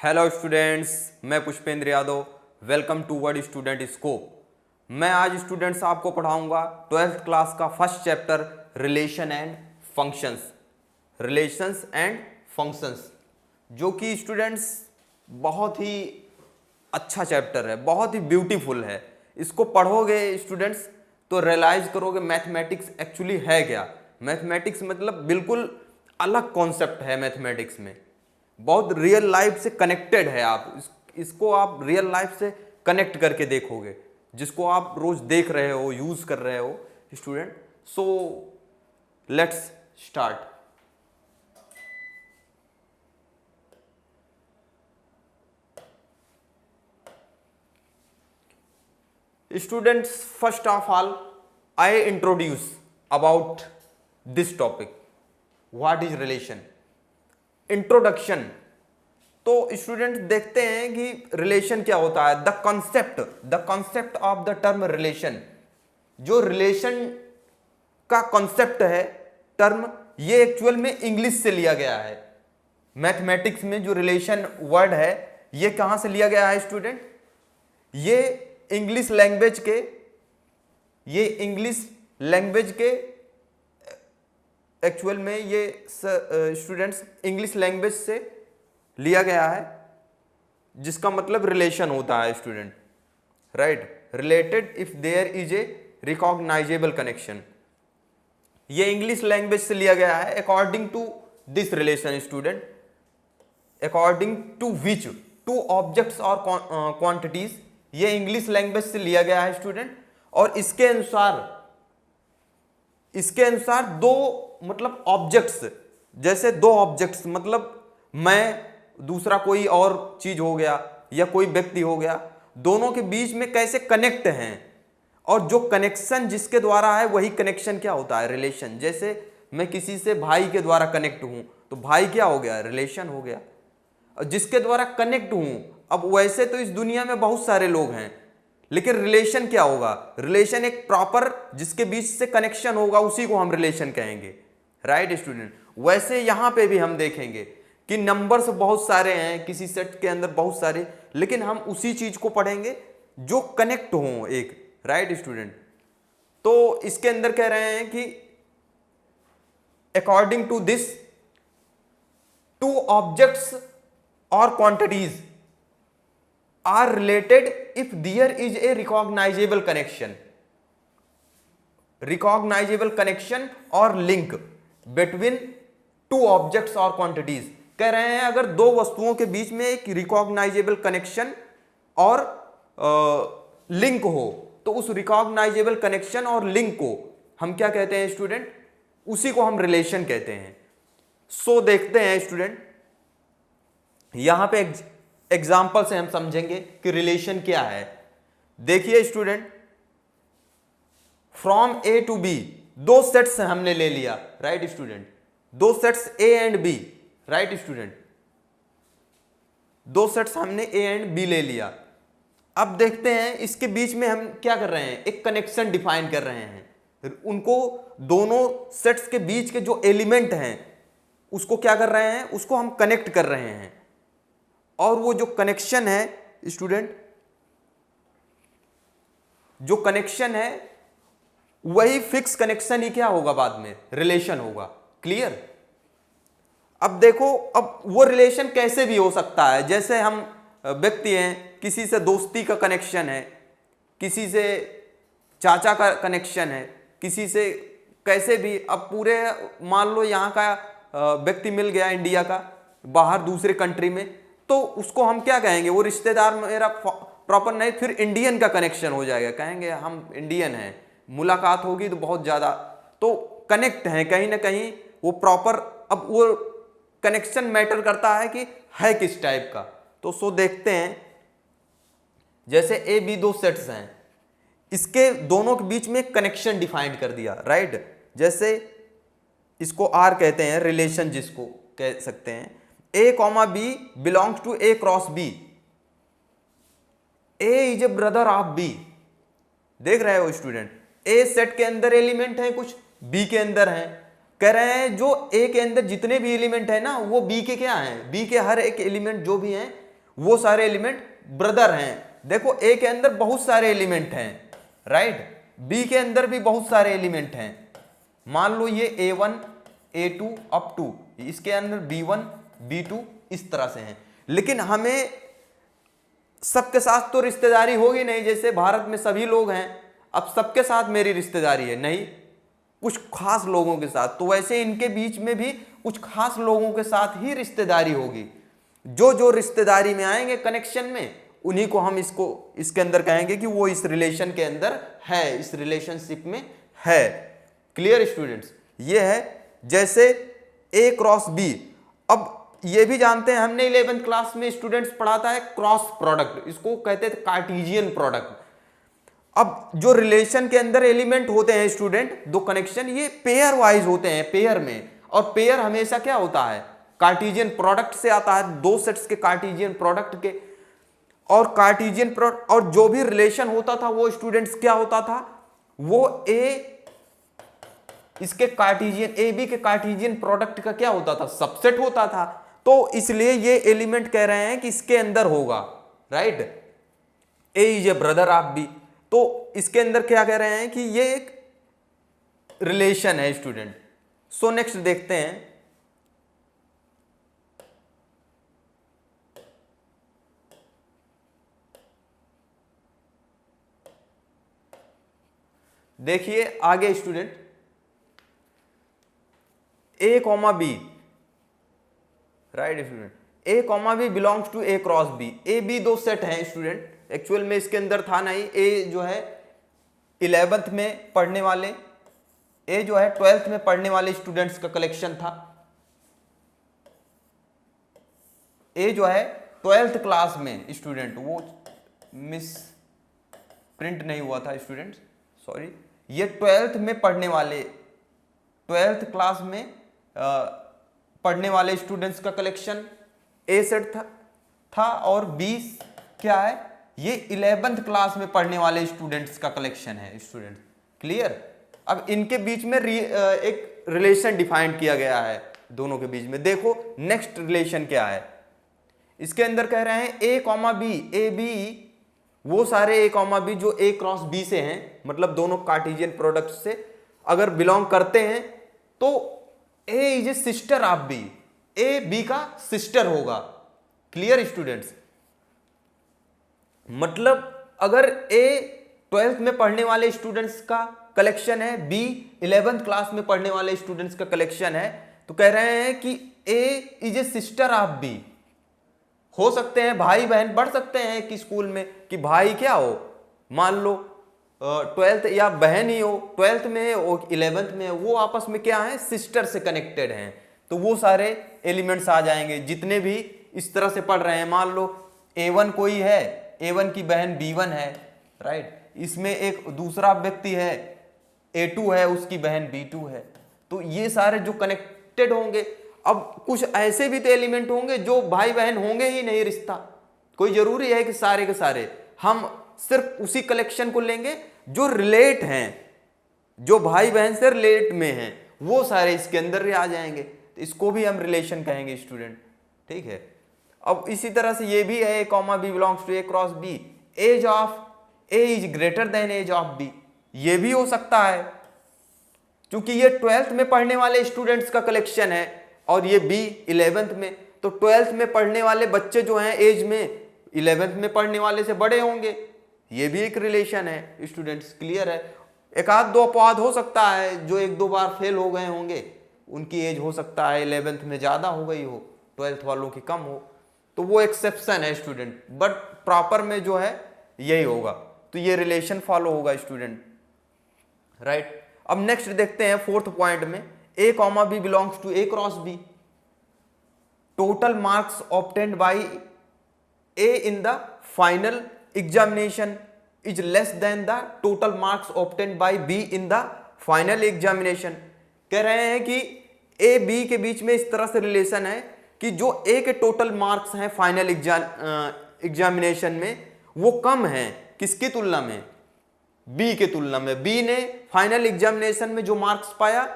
Hello students, मैं Pushpendra Yadav. Welcome to word student scope. मैं आज स्टूडेंट्स आपको पढ़ाऊंगा 12th क्लास का first chapter relation and functions. Relations and functions जो कि स्टूडेंट्स बहुत ही अच्छा चैप्टर है, बहुत ही ब्यूटीफुल है। इसको पढ़ोगे स्टूडेंट्स तो रियलाइज करोगे मैथमेटिक्स एक्चुअली है क्या। मैथमेटिक्स मतलब बिल्कुल अलग कॉन्सेप्ट है। मैथमेटिक्स में बहुत रियल लाइफ से कनेक्टेड है। इसको आप रियल लाइफ से कनेक्ट करके देखोगे, जिसको आप रोज देख रहे हो, यूज कर रहे हो student. So let's start. Students, first of all, I introduce about this topic. What is relation? Introduction. तो स्टूडेंट देखते हैं कि रिलेशन क्या होता है। The concept of the term relation, जो रिलेशन का कॉन्सेप्ट है, टर्म, ये एक्चुअल में इंग्लिश से लिया गया है। मैथमेटिक्स में जो रिलेशन वर्ड है, ये कहां से लिया गया है स्टूडेंट? ये इंग्लिश लैंग्वेज के एक्चुअल में ये स्टूडेंट्स इंग्लिश लैंग्वेज से लिया गया है, जिसका मतलब रिलेशन होता है student, right. Related if there is a recognisable connection, ये इंग्लिश लैंग्वेज से लिया गया है। According to this relation student, according to which two objects और क्वांटिटीज, ये इंग्लिश लैंग्वेज से लिया गया है स्टूडेंट। और इसके अनुसार दो मतलब ऑब्जेक्ट्स, जैसे दो ऑब्जेक्ट्स मतलब मैं, दूसरा कोई और चीज हो गया या कोई व्यक्ति हो गया, दोनों के बीच में कैसे कनेक्ट हैं, और जो कनेक्शन जिसके द्वारा है वही कनेक्शन क्या होता है? रिलेशन। जैसे मैं किसी से भाई के द्वारा कनेक्ट हूं तो भाई क्या हो गया? रिलेशन हो गया। जिसके द्वारा कनेक्ट हूं, अब वैसे तो इस दुनिया में बहुत सारे लोग हैं, लेकिन रिलेशन क्या होगा? रिलेशन एक प्रॉपर जिसके बीच से कनेक्शन होगा, उसी को हम रिलेशन कहेंगे, राइट स्टूडेंट। वैसे यहां पे भी हम देखेंगे कि नंबर्स बहुत सारे हैं किसी सेट के अंदर, बहुत सारे, लेकिन हम उसी चीज को पढ़ेंगे जो कनेक्ट हो एक, राइट स्टूडेंट। तो इसके अंदर कह रहे हैं कि according to this two objects और quantities are related if there is a recognizable connection or link between two objects or quantities। कह रहे हैं अगर दो वस्तुओं के बीच में एक रिकॉग्नाइजेबल कनेक्शन और लिंक हो, तो उस रिकॉग्नाइजेबल कनेक्शन और लिंक को हम क्या कहते हैं स्टूडेंट? उसी को हम रिलेशन कहते हैं। सो देखते हैं स्टूडेंट, यहां पे एग्जाम्पल से हम समझेंगे कि रिलेशन क्या है। देखिए student, from A to B, दो सेट्स हमने ले लिया, राइट स्टूडेंट। दो sets A and B, right student. दो सेट्स हमने ए एंड बी ले लिया। अब देखते हैं इसके बीच में हम क्या कर रहे हैं? एक कनेक्शन डिफाइन कर रहे हैं। उनको दोनों सेट्स के बीच के जो एलिमेंट हैं उसको क्या कर रहे हैं? उसको हम कनेक्ट कर रहे हैं। और वो जो कनेक्शन है स्टूडेंट, जो कनेक्शन है वही फिक्स कनेक्शन ही क्या होगा? बाद में रिलेशन होगा। क्लियर? अब देखो, अब वो रिलेशन कैसे भी हो सकता है। जैसे हम व्यक्ति हैं, किसी से दोस्ती का कनेक्शन है, किसी से चाचा का कनेक्शन है, किसी से कैसे भी। अब पूरे मान लो यहाँ का व्यक्ति मिल गया इंडिया का, बाहर दूसरे कंट्री में, तो उसको हम क्या कहेंगे? वो रिश्तेदार मेरा प्रॉपर नहीं, फिर इंडियन का कनेक्शन हो जाएगा, कहेंगे हम इंडियन हैं। मुलाकात होगी तो बहुत ज्यादा तो कनेक्ट हैं कहीं ना कहीं, वो प्रॉपर। अब वो कनेक्शन मैटर करता है कि है किस टाइप का। तो सो देखते हैं, जैसे ए बी दो सेट्स हैं, इसके दोनों के बीच में कनेक्शन डिफाइन कर दिया, राइट। जैसे इसको आर कहते हैं, रिलेशन जिसको कह सकते हैं। A, B belongs to A cross B. A is a brother of B. देख रहे हो स्टूडेंट, A सेट के अंदर एलिमेंट है कुछ, B के अंदर है। कह रहे हैं जो A के अंदर जितने भी एलिमेंट है ना, वो B के क्या हैं? B के हर एक एलिमेंट जो भी हैं वो सारे एलिमेंट ब्रदर हैं। देखो ए के अंदर बहुत सारे एलिमेंट हैं, राइट, बी के अंदर भी बहुत सारे एलिमेंट हैं। मान लो ये A1 A2 अप टू इसके अंदर B1 B2 इस तरह से हैं, लेकिन हमें सबके साथ तो रिश्तेदारी होगी नहीं। जैसे भारत में सभी लोग हैं, अब सबके साथ मेरी रिश्तेदारी है नहीं, कुछ खास लोगों के साथ। तो वैसे इनके बीच में भी कुछ खास लोगों के साथ ही रिश्तेदारी होगी। जो जो रिश्तेदारी में आएंगे कनेक्शन में, उन्हीं को हम इसके अंदर कहेंगे कि वो इस रिलेशन के अंदर है, इस रिलेशनशिप में है। Clear students? ये है जैसे A क्रॉस B। अब ये भी जानते हैं हमने 11th क्लास में स्टूडेंट्स पढ़ा था क्रॉस प्रोडक्ट, इसको कहते थे कार्टेशियन प्रोडक्ट। अब जो रिलेशन के अंदर एलिमेंट होते हैं स्टूडेंट, दो कनेक्शन, ये पेयर वाइज होते हैं, पेयर में। और पेयर हमेशा क्या होता है? कार्टेशियन प्रोडक्ट से आता है, दो सेट्स के कार्टेशियन प्रोडक्ट के। और कार्टेशियन प्रोडक्ट और जो भी रिलेशन होता था वो स्टूडेंट्स क्या होता था? वो इसके कार्टेशियन ए बी के कार्टेशियन प्रोडक्ट का क्या होता था? सबसेट होता था। तो इसलिए ये एलिमेंट कह रहे हैं कि इसके अंदर होगा, right, A is a brother of B. तो इसके अंदर क्या कह रहे हैं कि ये एक रिलेशन है स्टूडेंट। सो नेक्स्ट देखते हैं, देखिए आगे student, A comma B, right student, A comma B belongs to A cross B. A B दो सेट हैं स्टूडेंट, एक्चुअल में इसके अंदर था नहीं। ए जो है 11th में पढ़ने वाले, ए जो है 12th में पढ़ने वाले स्टूडेंट्स का कलेक्शन था। ए जो है 12th क्लास में स्टूडेंट, वो मिस प्रिंट नहीं हुआ था स्टूडेंट्स, सॉरी। ये 12th में पढ़ने वाले, 12th क्लास में पढ़ने वाले स्टूडेंट्स का कलेक्शन ए सेट था और बी क्या है? ये 11th क्लास में पढ़ने वाले स्टूडेंट्स का कलेक्शन है स्टूडेंट। क्लियर? अब इनके बीच में एक रिलेशन डिफाइन किया गया है दोनों के बीच में। देखो नेक्स्ट रिलेशन क्या है इसके अंदर, कह रहे हैं ए कॉमा बी, ए बी वो सारे ए कॉमा बी जो ए क्रॉस बी से हैं, मतलब दोनों कार्टेशियन प्रोडक्ट से अगर बिलोंग करते हैं, तो A is a sister of B, A B का सिस्टर होगा। Clear students? मतलब अगर ए 12th में पढ़ने वाले स्टूडेंट्स का कलेक्शन है, बी 11th क्लास में पढ़ने वाले स्टूडेंट्स का कलेक्शन है, तो कह रहे हैं कि A is a sister of B. हो सकते हैं भाई बहन पढ़ सकते हैं कि स्कूल में कि भाई क्या हो, मान लो 12th, या बहन ही हो 12th में है और 11th में है, वो आपस में क्या है? सिस्टर से कनेक्टेड हैं। तो वो सारे एलिमेंट्स आ जाएंगे जितने भी इस तरह से पढ़ रहे हैं। मान लो A1 कोई है, A1 की बहन B1 है, राइट, इसमें एक दूसरा व्यक्ति है A2 है, उसकी बहन B2 है। तो ये सारे जो कनेक्टेड होंगे। अब कुछ ऐसे भी तो एलिमेंट होंगे जो भाई बहन होंगे ही नहीं रिश्ता, कोई जरूरी है कि सारे के सारे हम सिर्फ उसी कलेक्शन को लेंगे जो रिलेट हैं, जो भाई बहन से रिलेट में हैं, वो सारे इसके अंदर ही आ जाएंगे। तो इसको भी हम रिलेशन कहेंगे स्टूडेंट, ठीक है। अब इसी तरह से ये भी है, A comma B belongs to A cross B, age of A is greater than age of B, ये भी हो सकता है क्योंकि ये 12th में पढ़ने वाले स्टूडेंट्स का कलेक्शन है और ये बी 11th में। तो 12th में पढ़ने वाले बच्चे जो हैं एज में 11th में पढ़ने वाले से बड़े होंगे, ये भी एक रिलेशन है स्टूडेंट्स। क्लियर है? एक आध दो अपवाद हो सकता है, जो एक दो बार फेल हो गए होंगे, उनकी एज हो सकता है 11th में ज़्यादा हो गई हो, 12th वालों की कम हो, तो वो एक्सेप्शन है स्टूडेंट। बट प्रॉपर में जो है यही होगा, तो ये रिलेशन फॉलो होगा स्टूडेंट, राइट। अब नेक्स्ट देखते हैं 4th पॉइंट में, A comma B belongs to A cross B, total marks obtained by A in the final examination is less than the total marks obtained by B in the final examination. कह रहे हैं कि A B के बीच में इस तरह से relation है कि जो ए के टोटल मार्क्स हैं फाइनल एग्जामिनेशन में, वो कम हैं किसकी तुलना में? बी के तुलना में। बी ने फाइनल एग्जामिनेशन में जो मार्क्स पाया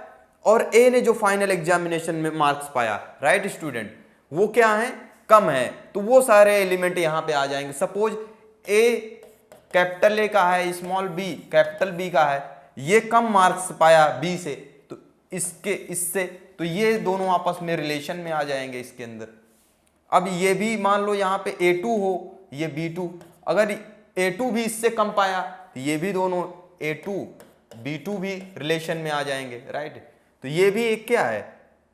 और ए ने जो फाइनल एग्जामिनेशन में मार्क्स पाया, राइट स्टूडेंट, वो क्या है? कम है तो वो सारे एलिमेंट यहां पे आ जाएंगे। सपोज ए कैपिटल ए का है, स्मॉल बी कैपिटल बी का है, ये कम मार्क्स पाया बी से, तो इससे तो ये दोनों आपस में रिलेशन में आ जाएंगे इसके अंदर। अब ये भी मान लो यहाँ पे A2 हो, ये B2, अगर A2 भी इससे कम पाया तो ये भी दोनों A2 B2 भी रिलेशन में आ जाएंगे, राइट। तो ये भी एक क्या है,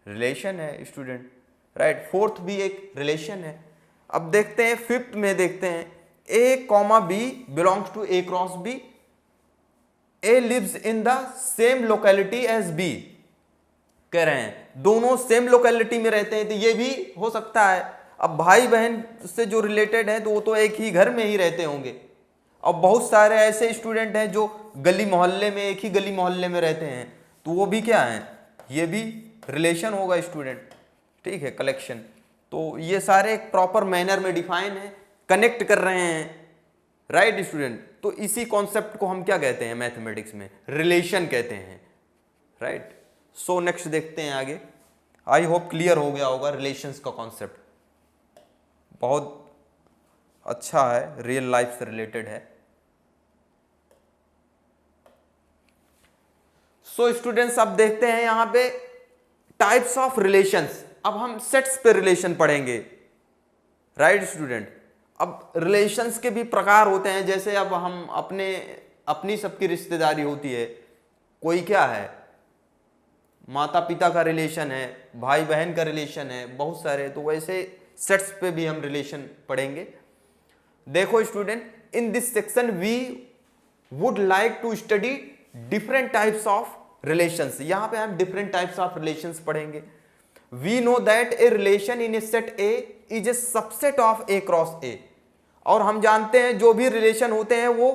रिलेशन है स्टूडेंट, राइट। फोर्थ भी एक रिलेशन है। अब देखते हैं फिफ्थ में, देखते हैं A, B belongs to A cross B, A lives in the same locality as B, कह रहे हैं दोनों सेम लोकेलिटी में रहते हैं, तो ये भी हो सकता है। अब भाई बहन से जो रिलेटेड है तो वो तो एक ही घर में ही रहते होंगे, और बहुत सारे ऐसे स्टूडेंट हैं जो गली मोहल्ले में, एक ही गली मोहल्ले में रहते हैं, तो वो भी क्या है, ये भी रिलेशन होगा स्टूडेंट, ठीक है, कलेक्शन। तो ये सारे एक प्रॉपर मैनर में डिफाइन है, कनेक्ट कर रहे हैं, राइट स्टूडेंट। तो इसी कॉन्सेप्ट को हम क्या कहते हैं मैथमेटिक्स में, रिलेशन कहते हैं, राइट। सो नेक्स्ट देखते हैं आगे। आई होप क्लियर हो गया होगा रिलेशंस का कॉन्सेप्ट, बहुत अच्छा है, रियल लाइफ से रिलेटेड है। सो स्टूडेंट्स अब देखते हैं यहां पे टाइप्स ऑफ रिलेशंस। अब हम सेट्स पे रिलेशन पढ़ेंगे, राइट स्टूडेंट। अब रिलेशंस के भी प्रकार होते हैं, जैसे अब हम अपनी सबकी रिश्तेदारी होती है, कोई क्या है, माता पिता का रिलेशन है, भाई बहन का रिलेशन है, बहुत सारे। तो वैसे सेट्स पे भी हम रिलेशन पढ़ेंगे। देखो student, in this section we would like to study different types of relations. यहां पे हम डिफरेंट टाइप्स ऑफ रिलेशंस पढ़ेंगे। We know that a relation in A set A is a subset of A cross A. और हम जानते हैं जो भी रिलेशन होते हैं वो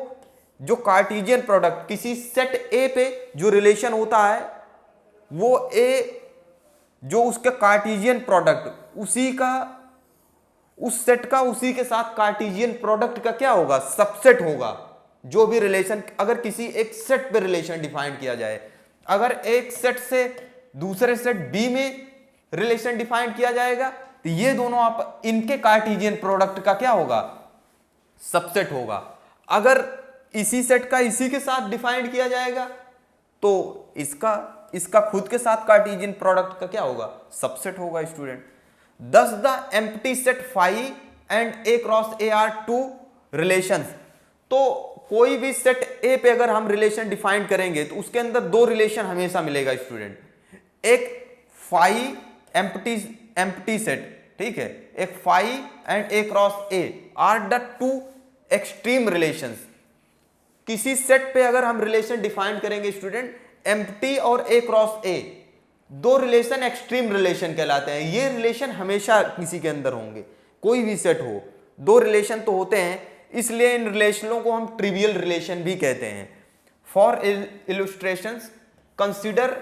जो कार्टेशियन प्रोडक्ट, किसी सेट ए पे जो रिलेशन होता है वो ए जो उसका कार्टेशियन प्रोडक्ट उसी का, उस सेट का उसी के साथ कार्टेशियन प्रोडक्ट का क्या होगा, सबसेट होगा। जो भी रिलेशन, अगर किसी एक सेट पे रिलेशन डिफाइन किया जाए, अगर एक सेट से दूसरे सेट बी में रिलेशन डिफाइन किया जाएगा तो ये दोनों आप इनके कार्टेशियन प्रोडक्ट का क्या होगा, सबसेट होगा। अगर इसी सेट का इसी के साथ डिफाइन किया जाएगा तो इसका खुद के साथ कार्टेशियन प्रोडक्ट का क्या होगा, सबसेट होगा student. Thus the empty set phi and A cross A are two relations। तो कोई भी सेट A पे अगर हम रिलेशन डिफाइन करेंगे तो उसके अंदर दो रिलेशन हमेशा मिलेगा स्टूडेंट। एक फाई एम्प्टी सेट, ठीक है, एक phi and A cross A are the two extreme relations. किसी सेट पे अगर हम रिलेशन डिफाइन करेंगे स्टूडेंट, एम्प्टी और A क्रॉस A, दो रिलेशन एक्सट्रीम रिलेशन कहलाते हैं। ये रिलेशन हमेशा किसी के अंदर होंगे, कोई भी सेट हो, दो रिलेशन तो होते हैं, इसलिए इन रिलेशनों को हम ट्रिवियल रिलेशन भी कहते हैं। For illustrations consider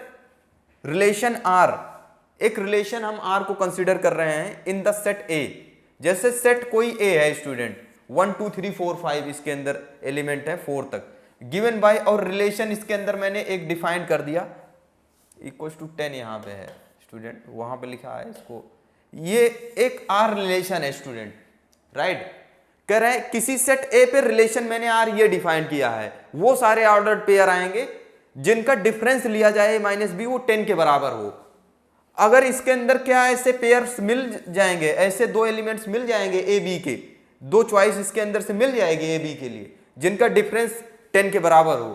relation R. एक रिलेशन हम आर को कंसीडर कर रहे हैं इन द सेट ए। जैसे सेट कोई ए है स्टूडेंट, 1 2 3 4 5 इसके अंदर एलिमेंट है 4 तक, गिवन बाय, और रिलेशन इसके अंदर मैंने एक डिफाइन कर दिया इक्वल टू 10 यहाँ पे है स्टूडेंट, वहां पे लिखा है इसको, ये एक आर रिलेशन है स्टूडेंट, राइट। कह रहे हैं किसी सेट ए पे रिलेशन मैंने आर ये डिफाइन किया है, वो सारे ऑर्डर्ड पेयर आएंगे जिनका डिफरेंस लिया जाए माइनस बी वो 10 के बराबर हो। अगर इसके अंदर क्या ऐसे पेयर्स मिल जाएंगे, ऐसे दो एलिमेंट्स मिल जाएंगे ए बी के, दो चॉइस इसके अंदर से मिल जाएगी ए बी के लिए जिनका डिफरेंस 10 के बराबर हो,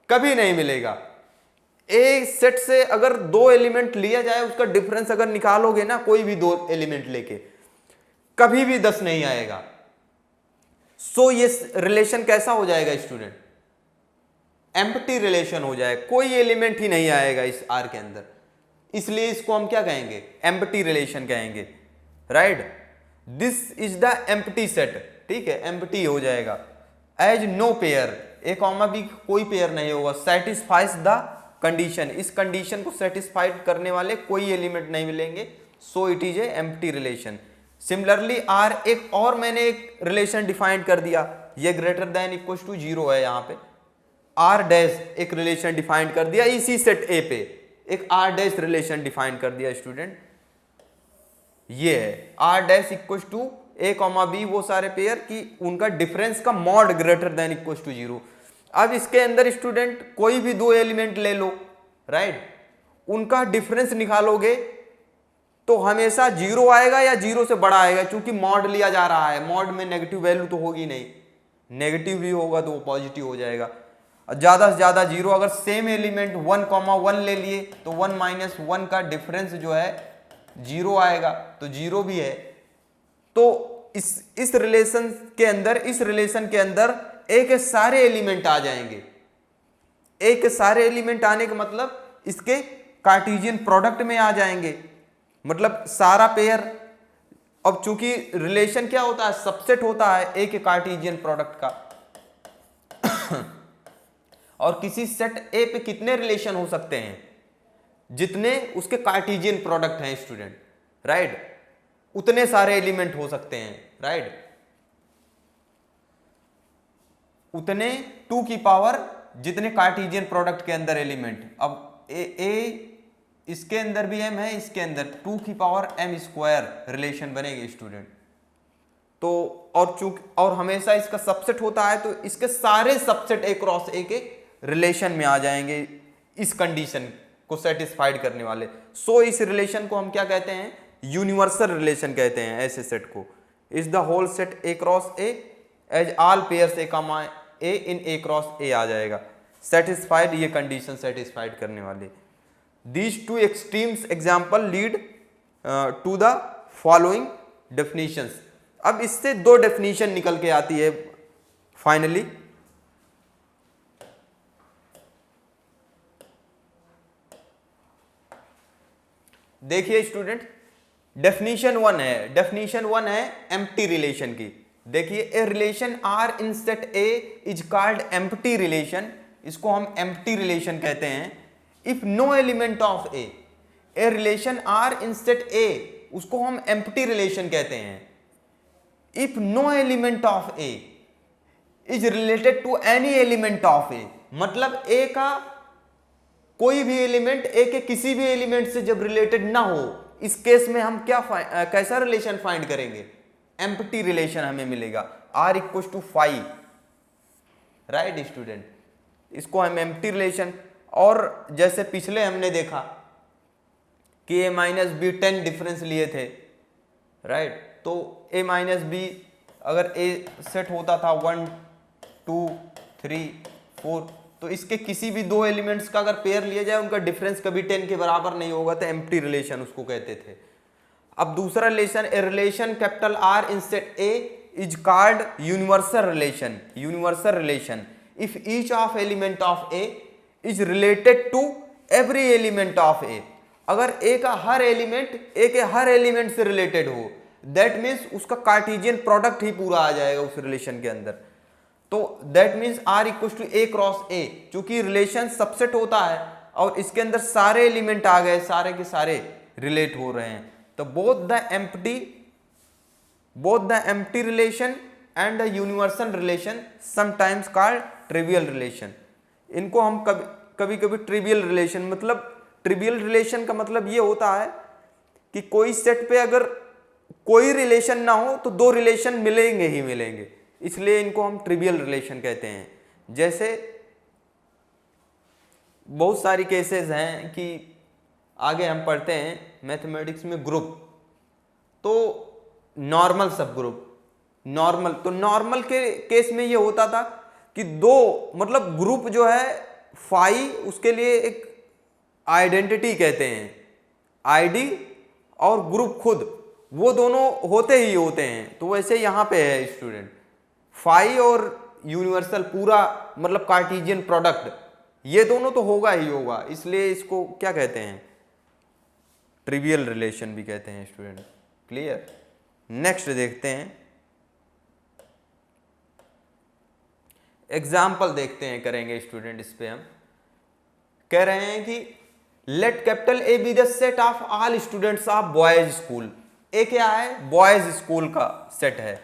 कभी नहीं मिलेगा। ए सेट से अगर दो एलिमेंट लिया जाए उसका डिफरेंस अगर निकालोगे ना, कोई भी दो एलिमेंट लेके, कभी भी 10 नहीं आएगा। सो ये रिलेशन कैसा हो जाएगा स्टूडेंट, एम्प्टी रिलेशन हो जाएगा, कोई एलिमेंट ही नहीं आएगा इस आर के अंदर, इसलिए इसको हम क्या कहेंगे, एम्प्टी रिलेशन कहेंगे, right. This is the empty set, ठीक है, एम्प्टी हो जाएगा। As no pair, A comma B कोई पेयर नहीं होगा, सेटिस्फाइज द कंडीशन, इस कंडीशन को सेटिस्फाइड करने वाले कोई एलिमेंट नहीं मिलेंगे, so it is a empty relation. Similarly R, एक और मैंने एक रिलेशन डिफाइन कर दिया, ये ग्रेटर देन इक्वल टू 0 है, यहाँ पे आर डैश एक रिलेशन डिफाइन कर दिया, इसी सेट ए पे एक आर डैश रिलेशन डिफाइन कर दिया स्टूडेंट। ये है R dash equal to A comma B, वो सारे पेयर की उनका डिफरेंस का mod greater than equal to 0। अब इसके अंदर स्टूडेंट कोई भी दो एलिमेंट ले लो, राइट, उनका डिफरेंस निकालोगे तो हमेशा 0 आएगा या 0 से बड़ा आएगा, क्योंकि मॉड लिया जा रहा है। मॉड में नेगेटिव वैल्यू तो होगी नहीं, नेगेटिव भी होगा तो वो पॉजिटिव हो जाएगा। ज्यादा से ज्यादा 0, अगर सेम एलिमेंट 1,1 ले लिए तो 1 - 1 का डिफरेंस जो है 0 आएगा, तो 0 भी है। तो इस रिलेशन के अंदर ए के सारे एलिमेंट आ जाएंगे। ए के सारे एलिमेंट आने का मतलब इसके कार्टेशियन प्रोडक्ट में आ जाएंगे, मतलब सारा पेयर। अब चूंकि रिलेशन क्या होता है, सबसेट होता है ए के कार्टेशियन प्रोडक्ट का। और किसी सेट ए पे कितने रिलेशन हो सकते हैं, जितने उसके कार्टेशियन प्रोडक्ट हैं स्टूडेंट, राइट, उतने सारे एलिमेंट हो सकते हैं, राइट, उतने 2 की पावर जितने कार्टेशियन प्रोडक्ट के अंदर एलिमेंट। अब ए इसके अंदर भी m है, इसके अंदर 2 की पावर m² रिलेशन बनेगी स्टूडेंट। तो और हमेशा इसका सबसेट होता है, तो इसके सारे सबसेट ए क्रॉस ए के रिलेशन में आ जाएंगे, इस कंडीशन को सेटिस्फाइड करने वाले। सो इस रिलेशन को हम क्या कहते हैं, यूनिवर्सल रिलेशन कहते हैं ऐसे सेट को। Is the whole set A cross A as all pairs A comma A in A cross ए आ जाएगा, सेटिस्फाइड, ये कंडीशन सेटिस्फाइड करने वाले। These two extremes example lead to the following definitions. अब इससे दो डेफिनेशन निकल के आती है फाइनली। देखिए स्टूडेंट, डेफिनेशन 1 है एम्प्टी रिलेशन की। देखिए, A relation R in set A is called empty relation, इसको हम एम्प्टी रिलेशन कहते हैं। If no element of A relation R in set A, उसको हम एम्प्टी रिलेशन कहते हैं। If no element of A is related to any element of A, मतलब A का कोई भी एलिमेंट ए के किसी भी एलिमेंट से जब रिलेटेड ना हो, इस केस में हम कैसा रिलेशन फाइंड करेंगे, एम्प्टी रिलेशन हमें मिलेगा। R equal to 5, right student, इसको हम एम्प्टी रिलेशन। और जैसे पिछले हमने देखा कि a माइनस बी 10 डिफरेंस लिए थे, राइट, तो a माइनस बी अगर a सेट होता था 1 2 3 4, तो इसके किसी भी दो एलिमेंट्स का अगर पेयर लिया जाए, उनका डिफरेंस कभी 10 के बराबर नहीं होगा, तो एम्प्टी रिलेशन उसको कहते थे। अब दूसरा relation, A relation capital R in set A is called universal relation if each of element of A is related to every element of A. अगर ए का हर एलिमेंट ए के हर एलिमेंट से रिलेटेड हो, दैट मीन्स उसका Cartesian product ही पूरा आ जाएगा उस रिलेशन के अंदर। तो that means R equal to A cross A, चूंकि रिलेशन सबसेट होता है और इसके अंदर सारे एलिमेंट आ गए, सारे के सारे रिलेट हो रहे हैं, तो both the empty relation and the universal relation sometimes called trivial relation. इनको हम कभी कभी ट्रिवियल रिलेशन, मतलब ट्रिवियल रिलेशन का मतलब ये होता है कि कोई सेट पे अगर कोई रिलेशन ना हो तो दो रिलेशन मिलेंगे ही मिलेंगे, इसलिए इनको हम ट्रिवियल रिलेशन कहते हैं। जैसे बहुत सारी केसेस हैं कि आगे हम पढ़ते हैं मैथमेटिक्स में ग्रुप, तो नॉर्मल सब ग्रुप, नॉर्मल के केस में ये होता था कि दो, मतलब ग्रुप जो है फाई, उसके लिए एक आइडेंटिटी कहते हैं, आईडी और ग्रुप खुद, वो दोनों होते ही होते हैं। तो वैसे यहाँ पे है स्टूडेंट, फाई और यूनिवर्सल पूरा मतलब कार्टेशियन प्रोडक्ट, ये दोनों तो होगा ही होगा, इसलिए इसको क्या कहते हैं, ट्रिवियल रिलेशन भी कहते हैं स्टूडेंट। क्लियर? नेक्स्ट देखते हैं, एग्जाम्पल देखते हैं, करेंगे स्टूडेंट। इस पे हम कह रहे हैं कि let capital A be the set of all students of boys school. A क्या है, बॉयज स्कूल का सेट है,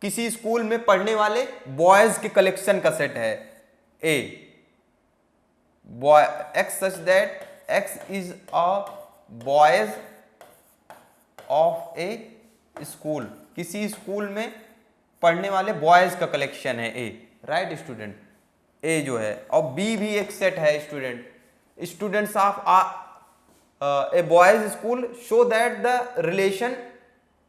किसी स्कूल में पढ़ने वाले बॉयज के कलेक्शन का सेट है। A boy x such that x is a boys of A school, किसी स्कूल में पढ़ने वाले बॉयज का कलेक्शन है ए, राइट स्टूडेंट, ए जो है, और बी भी एक सेट है student, students of a boys school show that the relation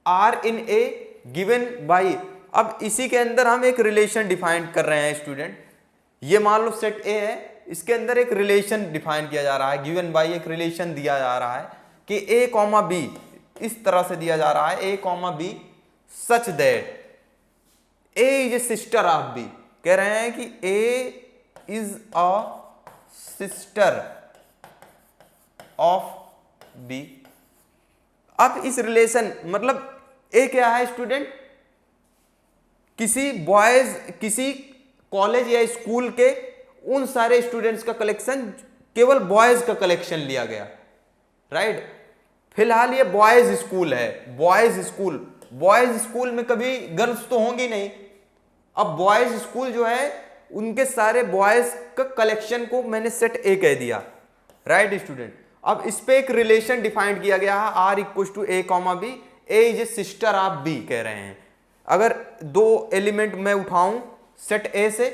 R in A given by. अब इसी के अंदर हम एक रिलेशन डिफाइन कर रहे हैं स्टूडेंट, ये मान लो सेट ए है, इसके अंदर एक रिलेशन डिफाइन किया जा रहा है, गिवन बाई एक रिलेशन दिया जा रहा है कि ए कॉमा बी, इस तरह से दिया जा रहा है A comma B such that A is a sister of B, कह रहे हैं कि A is a sister of B. अब इस रिलेशन मतलब ए क्या है स्टूडेंट, किसी बॉयज, किसी कॉलेज या स्कूल के उन सारे स्टूडेंट्स का कलेक्शन, केवल बॉयज का कलेक्शन लिया गया, राइट। फिलहाल ये बॉयज स्कूल है, बॉयज स्कूल, बॉयज स्कूल में कभी गर्ल्स तो होंगी नहीं। अब बॉयज स्कूल जो है उनके सारे बॉयज का कलेक्शन को मैंने सेट ए कह दिया, राइट स्टूडेंट। अब इस पे एक रिलेशन डिफाइंड किया गया है R equal to A comma B, A is a sister of B कह रहे हैं। अगर दो एलिमेंट मैं उठाऊं सेट ए से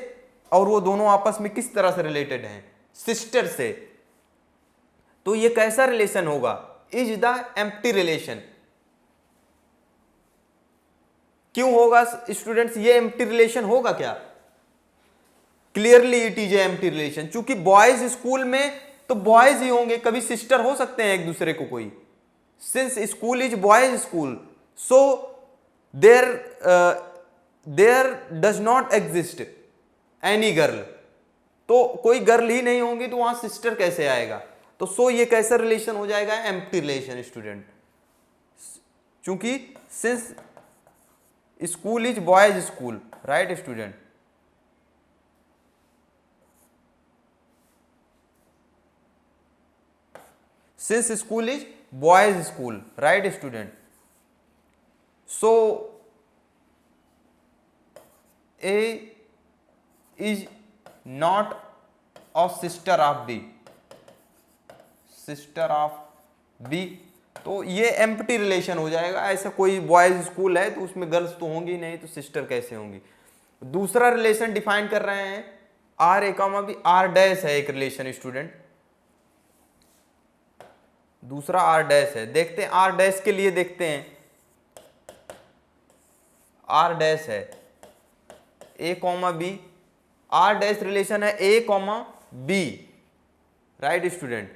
और वो दोनों आपस में किस तरह से रिलेटेड हैं, सिस्टर से, तो ये कैसा रिलेशन होगा, इज द एम्प्टी रिलेशन। क्यों होगा स्टूडेंट्स, ये एम्प्टी रिलेशन होगा क्या, clearly it is a empty relation, क्योंकि बॉयज स्कूल में तो बॉयज ही होंगे, कभी सिस्टर हो सकते हैं एक दूसरे को कोई, since school is boys school so there does not exist any girl, तो कोई गर्ल ही नहीं होंगी तो वहां सिस्टर कैसे आएगा, तो सो ये कैसा रिलेशन हो जाएगा, एम्प्टी रिलेशन स्टूडेंट, क्योंकि since school is boys school, right student. Since school is boys school, right student, so A is not a sister of B, sister of B, तो ये एम्प्टी रिलेशन हो जाएगा। ऐसा कोई boys school है तो उसमें गर्ल्स तो होंगी नहीं, तो सिस्टर कैसे होंगी। दूसरा रिलेशन डिफाइन कर रहे हैं R A comma B, R dash है एक रिलेशन स्टूडेंट, दूसरा आर डैश है। देखते हैं आर डैश के लिए, देखते हैं आर डैश है A comma B, R dash relation है A comma B, right student,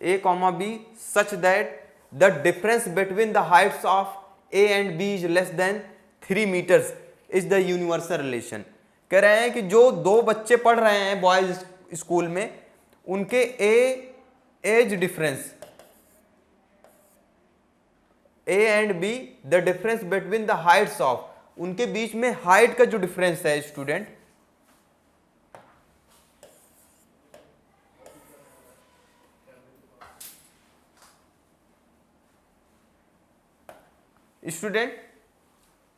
A comma B such that the difference between the heights of A and B is less than 3 metres is the universal relation. कह रहे हैं कि जो दो बच्चे पढ़ रहे हैं बॉयज स्कूल में, उनके age difference A and B, the difference between the heights of, उनके बीच में हाइट का जो डिफरेंस है स्टूडेंट, स्टूडेंट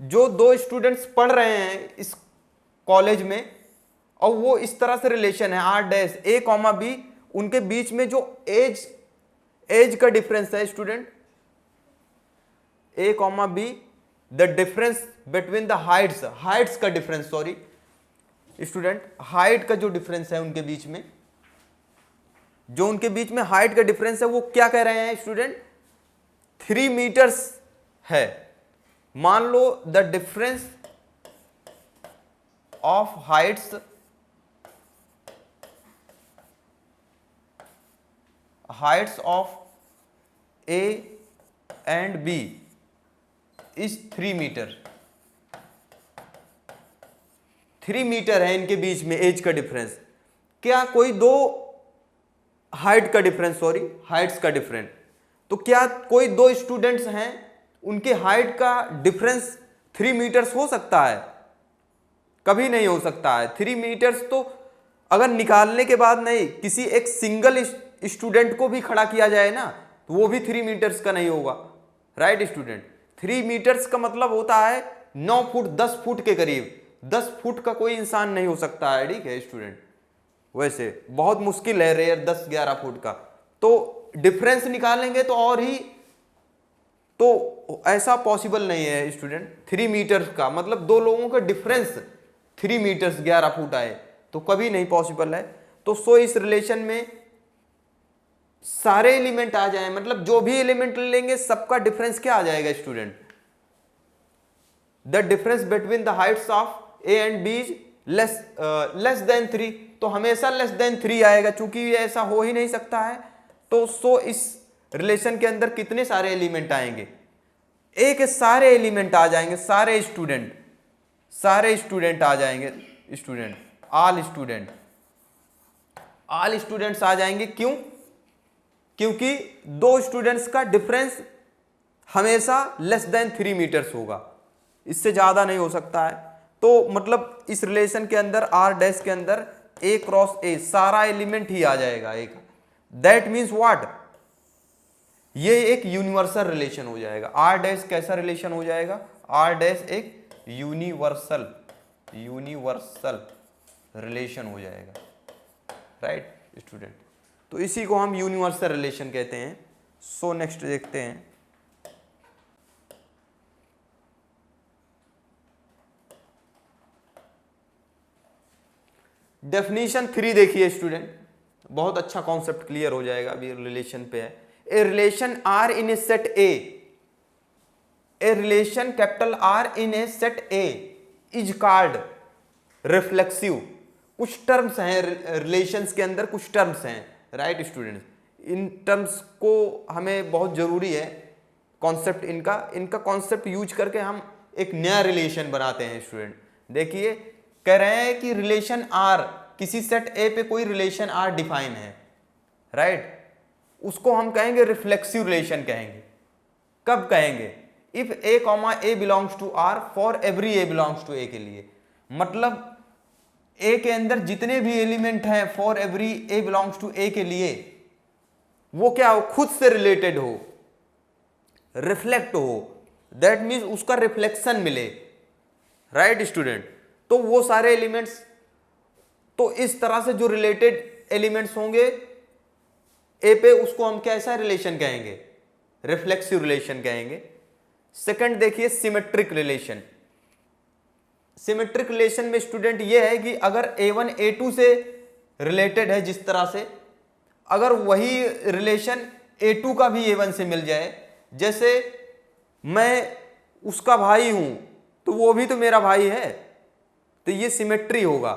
जो दो स्टूडेंट्स पढ़ रहे हैं इस कॉलेज में और वो इस तरह से रिलेशन है R dash A comma B, उनके बीच में जो एज का डिफरेंस है student A comma B, the difference between the heights का डिफरेंस, सॉरी स्टूडेंट, हाइट का जो डिफरेंस है उनके बीच में, जो उनके बीच में हाइट का डिफरेंस है वो क्या कह रहे हैं स्टूडेंट, 3 मीटर्स है। मान लो the difference of heights of A and B is 3 metre, 3 metre है इनके बीच में एज का डिफरेंस। क्या कोई दो हाइट का डिफरेंस, सॉरी हाइट्स का डिफरेंस, तो क्या कोई दो स्टूडेंट्स हैं उनके हाइट का डिफरेंस 3 मीटर्स हो सकता है, कभी नहीं हो सकता है। 3 मीटर्स तो अगर निकालने के बाद नहीं, किसी एक सिंगल स्टूडेंट को भी खड़ा किया जाए ना तो वो भी 3 मीटर्स का नहीं होगा, राइट स्टूडेंट। 3 मीटर्स का मतलब होता है 9 फुट 10 फुट के करीब, 10 फुट का कोई इंसान नहीं हो सकता है, ठीक है स्टूडेंट। वैसे बहुत मुश्किल है, रेयर 10-11 फुट का, तो डिफरेंस निकालेंगे तो और ही तो ऐसा पॉसिबल नहीं है स्टूडेंट। 3 मीटर्स का मतलब दो लोगों का डिफरेंस 3 मीटर्स 11 फुट आए तो कभी नहीं पॉसिबल है। तो सो इस रिलेशन में सारे एलिमेंट आ जाए, मतलब जो भी एलिमेंट लेंगे सबका डिफरेंस क्या आ जाएगा student, the difference between the heights of A and B is less than 3, तो हमेशा लेस देन 3 आएगा, चूंकि ये ऐसा हो ही नहीं सकता है। तो सो इस रिलेशन के अंदर कितने सारे एलिमेंट आएंगे, ए के सारे एलिमेंट आ जाएंगे, सारे स्टूडेंट आ जाएंगे, ऑल स्टूडेंट्स आ जाएंगे। क्यों? क्योंकि दो स्टूडेंट्स का डिफरेंस हमेशा लेस देन 3 मीटर्स होगा, इससे ज्यादा नहीं हो सकता है। तो मतलब इस रिलेशन के अंदर आर डैश के अंदर ए क्रॉस ए सारा एलिमेंट ही आ जाएगा एक। दैट मीन्स व्हाट, ये एक यूनिवर्सल रिलेशन हो जाएगा। आर डैश कैसा रिलेशन हो जाएगा, आर डैश एक यूनिवर्सल रिलेशन हो जाएगा, राइट स्टूडेंट। तो इसी को हम यूनिवर्सल रिलेशन कहते हैं। सो नेक्स्ट देखते हैं, डेफिनेशन 3 देखिए स्टूडेंट, बहुत अच्छा कॉन्सेप्ट क्लियर हो जाएगा, अभी रिलेशन पे है। A relation R in A set A relation capital R in A set A is called reflexive. कुछ टर्म्स हैं रिलेशंस के अंदर, कुछ टर्म्स हैं, राइट स्टूडेंट्स। इन टर्म्स को हमें बहुत जरूरी है कॉन्सेप्ट, इनका कॉन्सेप्ट यूज करके हम एक नया रिलेशन बनाते हैं स्टूडेंट। देखिए कह रहे हैं कि रिलेशन आर, किसी सेट ए पे कोई रिलेशन आर डिफाइन है, राइट, उसको हम कहेंगे रिफ्लेक्सिव रिलेशन कहेंगे। कब कहेंगे, if A comma A belongs to R for every A belongs to A के लिए, मतलब ए के अंदर जितने भी एलिमेंट हैं for every A belongs to A के लिए वो क्या हो, खुद से रिलेटेड हो, रिफ्लेक्ट हो, दैट मीन्स उसका रिफ्लेक्शन मिले, राइट स्टूडेंट। तो वो सारे एलिमेंट्स, तो इस तरह से जो रिलेटेड एलिमेंट्स होंगे ए पे, उसको हम कैसा रिलेशन कहेंगे, रिफ्लेक्सिव रिलेशन कहेंगे। सेकंड देखिए सिमेट्रिक रिलेशन। सिमेट्रिक रिलेशन में स्टूडेंट ये है कि अगर A1 A2 से रिलेटेड है जिस तरह से, अगर वही रिलेशन A2 का भी A1 से मिल जाए, जैसे मैं उसका भाई हूं तो वो भी तो मेरा भाई है, तो ये सिमेट्री होगा।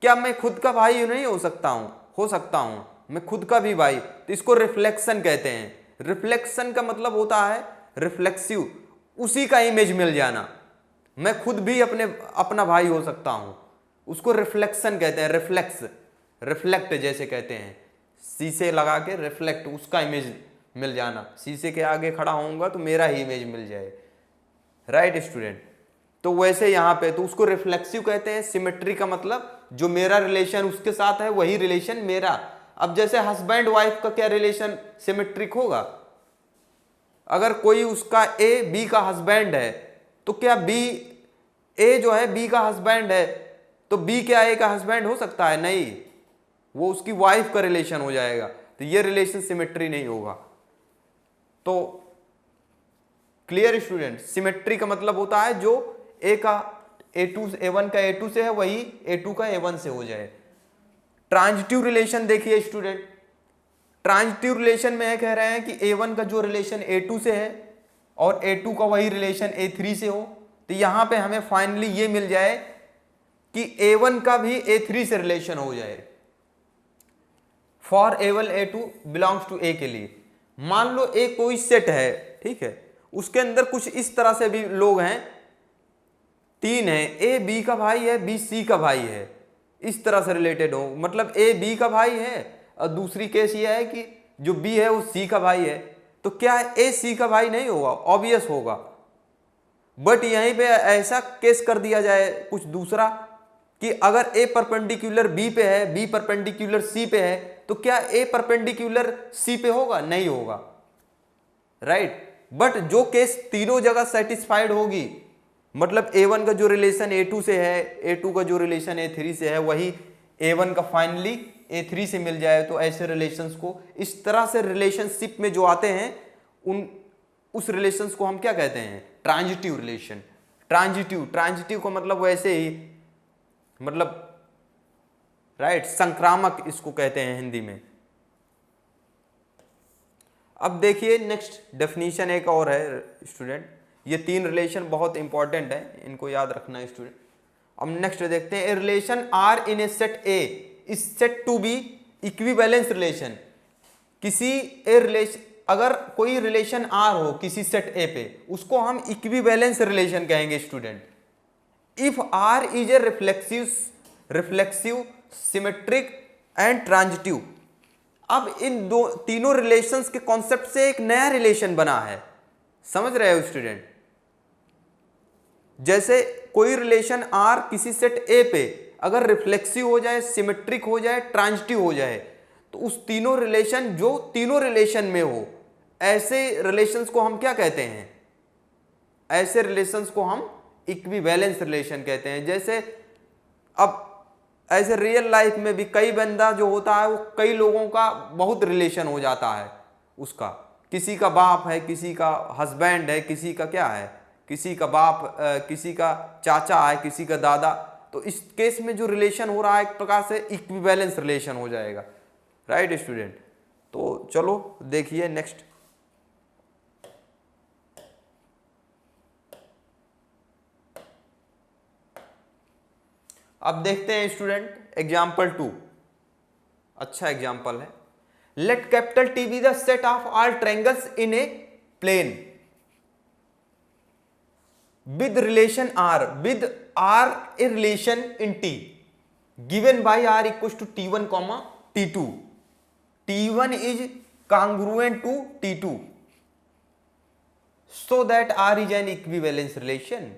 क्या मैं खुद का भाई नहीं हो सकता हूं, हो सकता हूं मैं खुद का भी भाई, तो इसको रिफ्लेक्शन कहते हैं। रिफ्लेक्शन का मतलब होता है रिफ्लेक्सिव, उसी का इमेज मिल जाना। मैं खुद भी अपना भाई हो सकता हूं, उसको रिफ्लेक्शन कहते हैं। रिफ्लेक्ट जैसे कहते हैं, शीशे लगा के रिफ्लेक्ट, उसका इमेज मिल जाना, शीशे के आगे खड़ा होऊंगा तो मेरा ही इमेज मिल जाए, राइट स्टूडेंट। तो वैसे यहाँ पे तो उसको रिफ्लेक्सिव कहते हैं। सिमेट्री का मतलब जो मेरा रिलेशन उसके साथ है वही रिलेशन मेरा। अब जैसे हस्बैंड वाइफ का क्या रिलेशन सिमेट्रिक होगा, अगर कोई उसका ए बी का हस्बैंड है तो क्या बी, ए जो है बी का हस्बैंड है तो बी क्या ए का हस्बैंड हो सकता है, नहीं, वो उसकी वाइफ का रिलेशन हो जाएगा, तो ये रिलेशन सिमेट्री नहीं होगा। तो क्लियर स्टूडेंट, सिमेट्री का मतलब होता है जो ए का A1 का A2 से है वही A2 का A1 से हो जाए। ट्रांजिटिव रिलेशन देखिए स्टूडेंट, ट्रांजिटिव रिलेशन में कह रहे हैं कि A1 का जो रिलेशन A2 से है और A2 का वही रिलेशन A3 से हो, तो यहां पे हमें फाइनली ये मिल जाए कि A1 का भी A3 से रिलेशन हो जाए for A1 A2 belongs to A के लिए। मान लो A कोई सेट है, ठीक है, उसके अंदर कुछ इस तरह से भी लोग हैं, 3 है, A B का भाई है, B C का भाई है, इस तरह से रिलेटेड हो, मतलब A B का भाई है और दूसरी केस ये है कि जो B है वो C का भाई है, तो क्या A C का भाई नहीं होगा, ऑब्वियस होगा। बट यहीं पे ऐसा केस कर दिया जाए कुछ दूसरा कि अगर A परपेंडिकुलर B पे है, B परपेंडिकुलर C पे है, तो क्या A परपेंडिकुलर C पे होगा, नहीं होगा, राइट। बट जो केस तीनों जगह सेटिस्फाइड होगी, मतलब A1 का जो रिलेशन A2 से है, A2 का जो रिलेशन A3 से है वही A1 का फाइनली A3 से मिल जाए, तो ऐसे रिलेशंस को, इस तरह से रिलेशनशिप में जो आते हैं उस रिलेशंस को हम क्या कहते हैं, ट्रांजिटिव रिलेशन। ट्रांजिटिव का मतलब वैसे ही मतलब राइट, संक्रामक इसको कहते हैं हिंदी में। अब देखिए नेक्स्ट डेफिनेशन एक और है स्टूडेंट, ये 3 रिलेशन बहुत इंपॉर्टेंट है, इनको याद रखना है स्टूडेंट। अब नेक्स्ट देखते हैं, A relation R in A set A is set to be equivalence relation. किसी ए रिलेशन, अगर कोई रिलेशन आर हो किसी सेट ए पे, उसको हम इक्विवेलेंस रिलेशन कहेंगे student. If R is a reflexive symmetric and transitive. अब इन तीनों रिलेशंस के कॉन्सेप्ट से एक नया रिलेशन बना है, समझ रहे हो स्टूडेंट। जैसे कोई रिलेशन आर किसी सेट ए पे अगर रिफ्लेक्सिव हो जाए, सिमेट्रिक हो जाए, ट्रांजिटिव हो जाए, तो उस तीनों रिलेशन जो तीनों रिलेशन में हो, ऐसे रिलेशंस को हम क्या कहते हैं, ऐसे रिलेशंस को हम इक्विवेलेंस रिलेशन कहते हैं। जैसे अब ऐसे रियल लाइफ में भी कई बंदा जो होता है वो कई लोगों का बहुत रिलेशन हो जाता है उसका, किसी का बाप है, किसी का हस्बैंड है, किसी का क्या है, किसी का बाप, किसी का चाचा है, किसी का दादा। तो इस केस में जो रिलेशन हो रहा है एक प्रकार से इक्विवेलेंस रिलेशन हो जाएगा, राइट स्टूडेंट। तो चलो देखिए नेक्स्ट। अब देखते हैं स्टूडेंट एग्जाम्पल 2, अच्छा एग्जाम्पल है। Let capital T be the set of all triangles in a plane with relation r, with r a relation in t given by r equals to t1 comma t2, t1 is congruent to t2 so that r is an equivalence relation।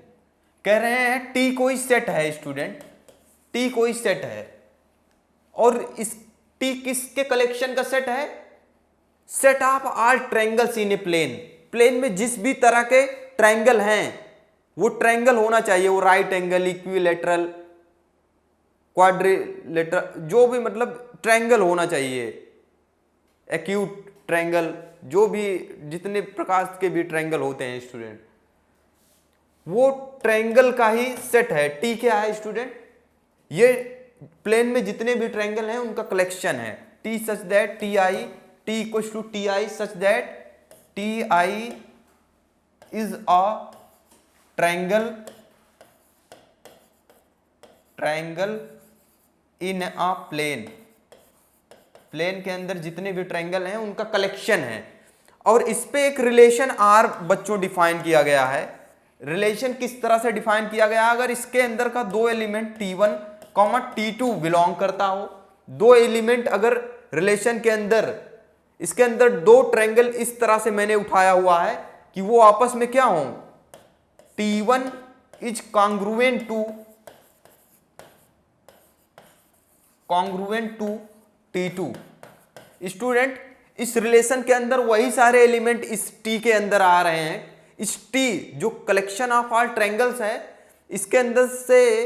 कह रहे हैं t कोई set है student, t कोई set है और इस t किसके कलेक्शन का सेट है, set of all triangles in a plane. Plane में जिस भी तरह के ट्रायंगल हैं वो ट्रायंगल होना चाहिए, वो राइट एंगल, इक्विलेटरल, क्वाड्रिलेटरल, जो भी मतलब ट्रायंगल होना चाहिए, एक्यूट ट्रायंगल, जो भी जितने प्रकार के भी ट्रायंगल होते हैं स्टूडेंट, वो ट्रायंगल का ही सेट है। टी क्या है स्टूडेंट, ये प्लेन में जितने भी ट्रायंगल हैं उनका कलेक्शन है। T such that T I, T equals to T I such that T I is a triangle in a plane. Plane के अंदर जितने भी ट्रायंगल हैं उनका कलेक्शन है और इस पे एक रिलेशन आर बच्चों डिफाइन किया गया है। रिलेशन किस तरह से डिफाइन किया गया, अगर इसके अंदर का दो element t1 comma t2 belong करता हो, दो एलिमेंट अगर रिलेशन के अंदर, इसके अंदर दो ट्रायंगल इस तरह से मैंने उठाया हुआ है कि वो आपस में क्या हो, t1 is congruent to t2। Student इस रिलेशन के अंदर वही सारे एलिमेंट इस t के अंदर आ रहे हैं। इस t जो कलेक्शन ऑफ ऑल ट्रायंगल्स है, इसके अंदर से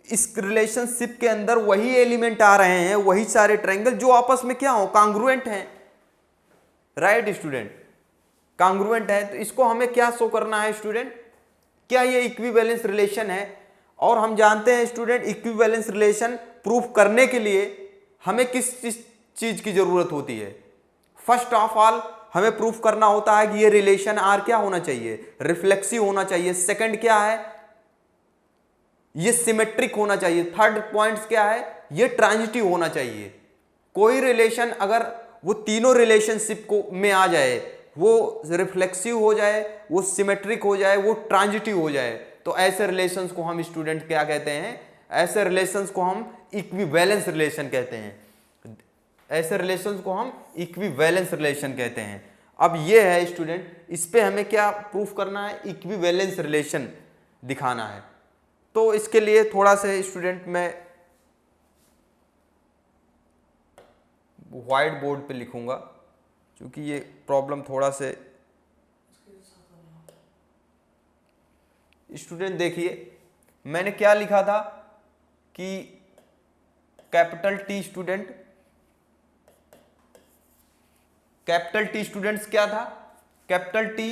इस रिलेशनशिप के अंदर वही एलिमेंट आ रहे हैं, वही सारे ट्रायंगल जो आपस में क्या हो, कॉन्ग्रुएंट हैं, राइट स्टूडेंट, कॉन्ग्रुएंट है। तो इसको हमें क्या शो करना है स्टूडेंट, क्या ये इक्विवेलेंस रिलेशन है। और हम जानते हैं स्टूडेंट इक्विवेलेंस रिलेशन प्रूफ करने के लिए हमें किस चीज की जरूरत होती है, फर्स्ट ऑफ ऑल हमें प्रूफ करना होता है कि ये रिलेशन आर क्या होना चाहिए, रिफ्लेक्सिव होना चाहिए। सेकंड क्या है, ये सिमेट्रिक होना चाहिए। थर्ड पॉइंट्स क्या है, ये ट्रांजिटिव होना चाहिए। कोई रिलेशन अगर वो तीनों रिलेशनशिप को में आ जाए, वो रिफ्लेक्सिव हो जाए, वो सिमेट्रिक हो जाए, वो ट्रांजिटिव हो जाए, तो ऐसे रिलेशंस को हम स्टूडेंट क्या कहते हैं, ऐसे रिलेशंस को हम इक्विवेलेंस रिलेशन कहते हैं। ऐसे रिलेशंस को हम इक्विवेलेंस रिलेशन कहते हैं। अब ये है स्टूडेंट, इस पे हमें क्या प्रूफ करना है, इक्विवेलेंस रिलेशन दिखाना है। तो इसके लिए थोड़ा सा स्टूडेंट मैं व्हाइट बोर्ड पे लिखूंगा क्योंकि ये प्रॉब्लम थोड़ा से, स्टूडेंट देखिए मैंने क्या लिखा था कि capital T student, capital T students क्या था, कैपिटल टी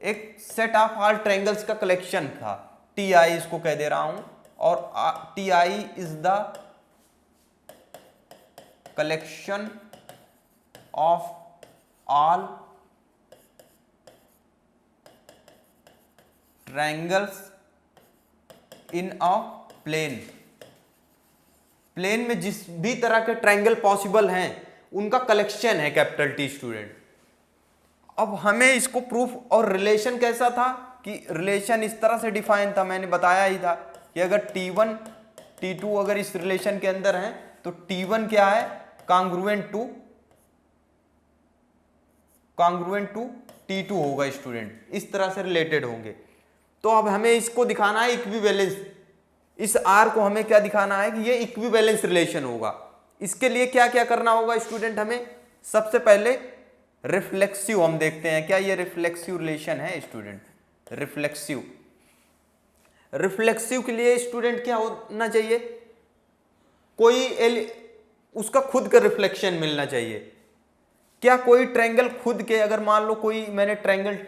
एक सेट ऑफ ऑल ट्रायंगल्स का कलेक्शन था, टी आई इसको कह दे रहा हूं, और T I is the collection of all triangles in a plane. Plane में जिस भी तरह के ट्रायंगल पॉसिबल हैं उनका कलेक्शन है कैपिटल टी स्टूडेंट। अब हमें इसको प्रूफ, और रिलेशन कैसा था कि रिलेशन इस तरह से डिफाइन था, मैंने बताया ही था कि अगर T1 T2 अगर इस रिलेशन के अंदर हैं तो T1 क्या है, कांग्रुएंट टू T2 होगा स्टूडेंट, इस तरह से रिलेटेड होंगे। तो अब हमें इसको दिखाना है इक्विवेलेंस, इस R को हमें क्या दिखाना है कि ये इक्विवेलेंस रिलेशन होगा। इसके लिए क्या क्या करना होगा स्टूडेंट, हमें सबसे पहले रिफ्लेक्सिव हम देखते हैं, क्या ये रिफ्लेक्सिव रिलेशन है स्टूडेंट। रिफ्लेक्सिव के लिए स्टूडेंट क्या होना चाहिए, कोई उसका खुद का रिफ्लेक्शन मिलना चाहिए। क्या कोई ट्रायंगल खुद के, अगर मान लो कोई मैंने ट्रायंगल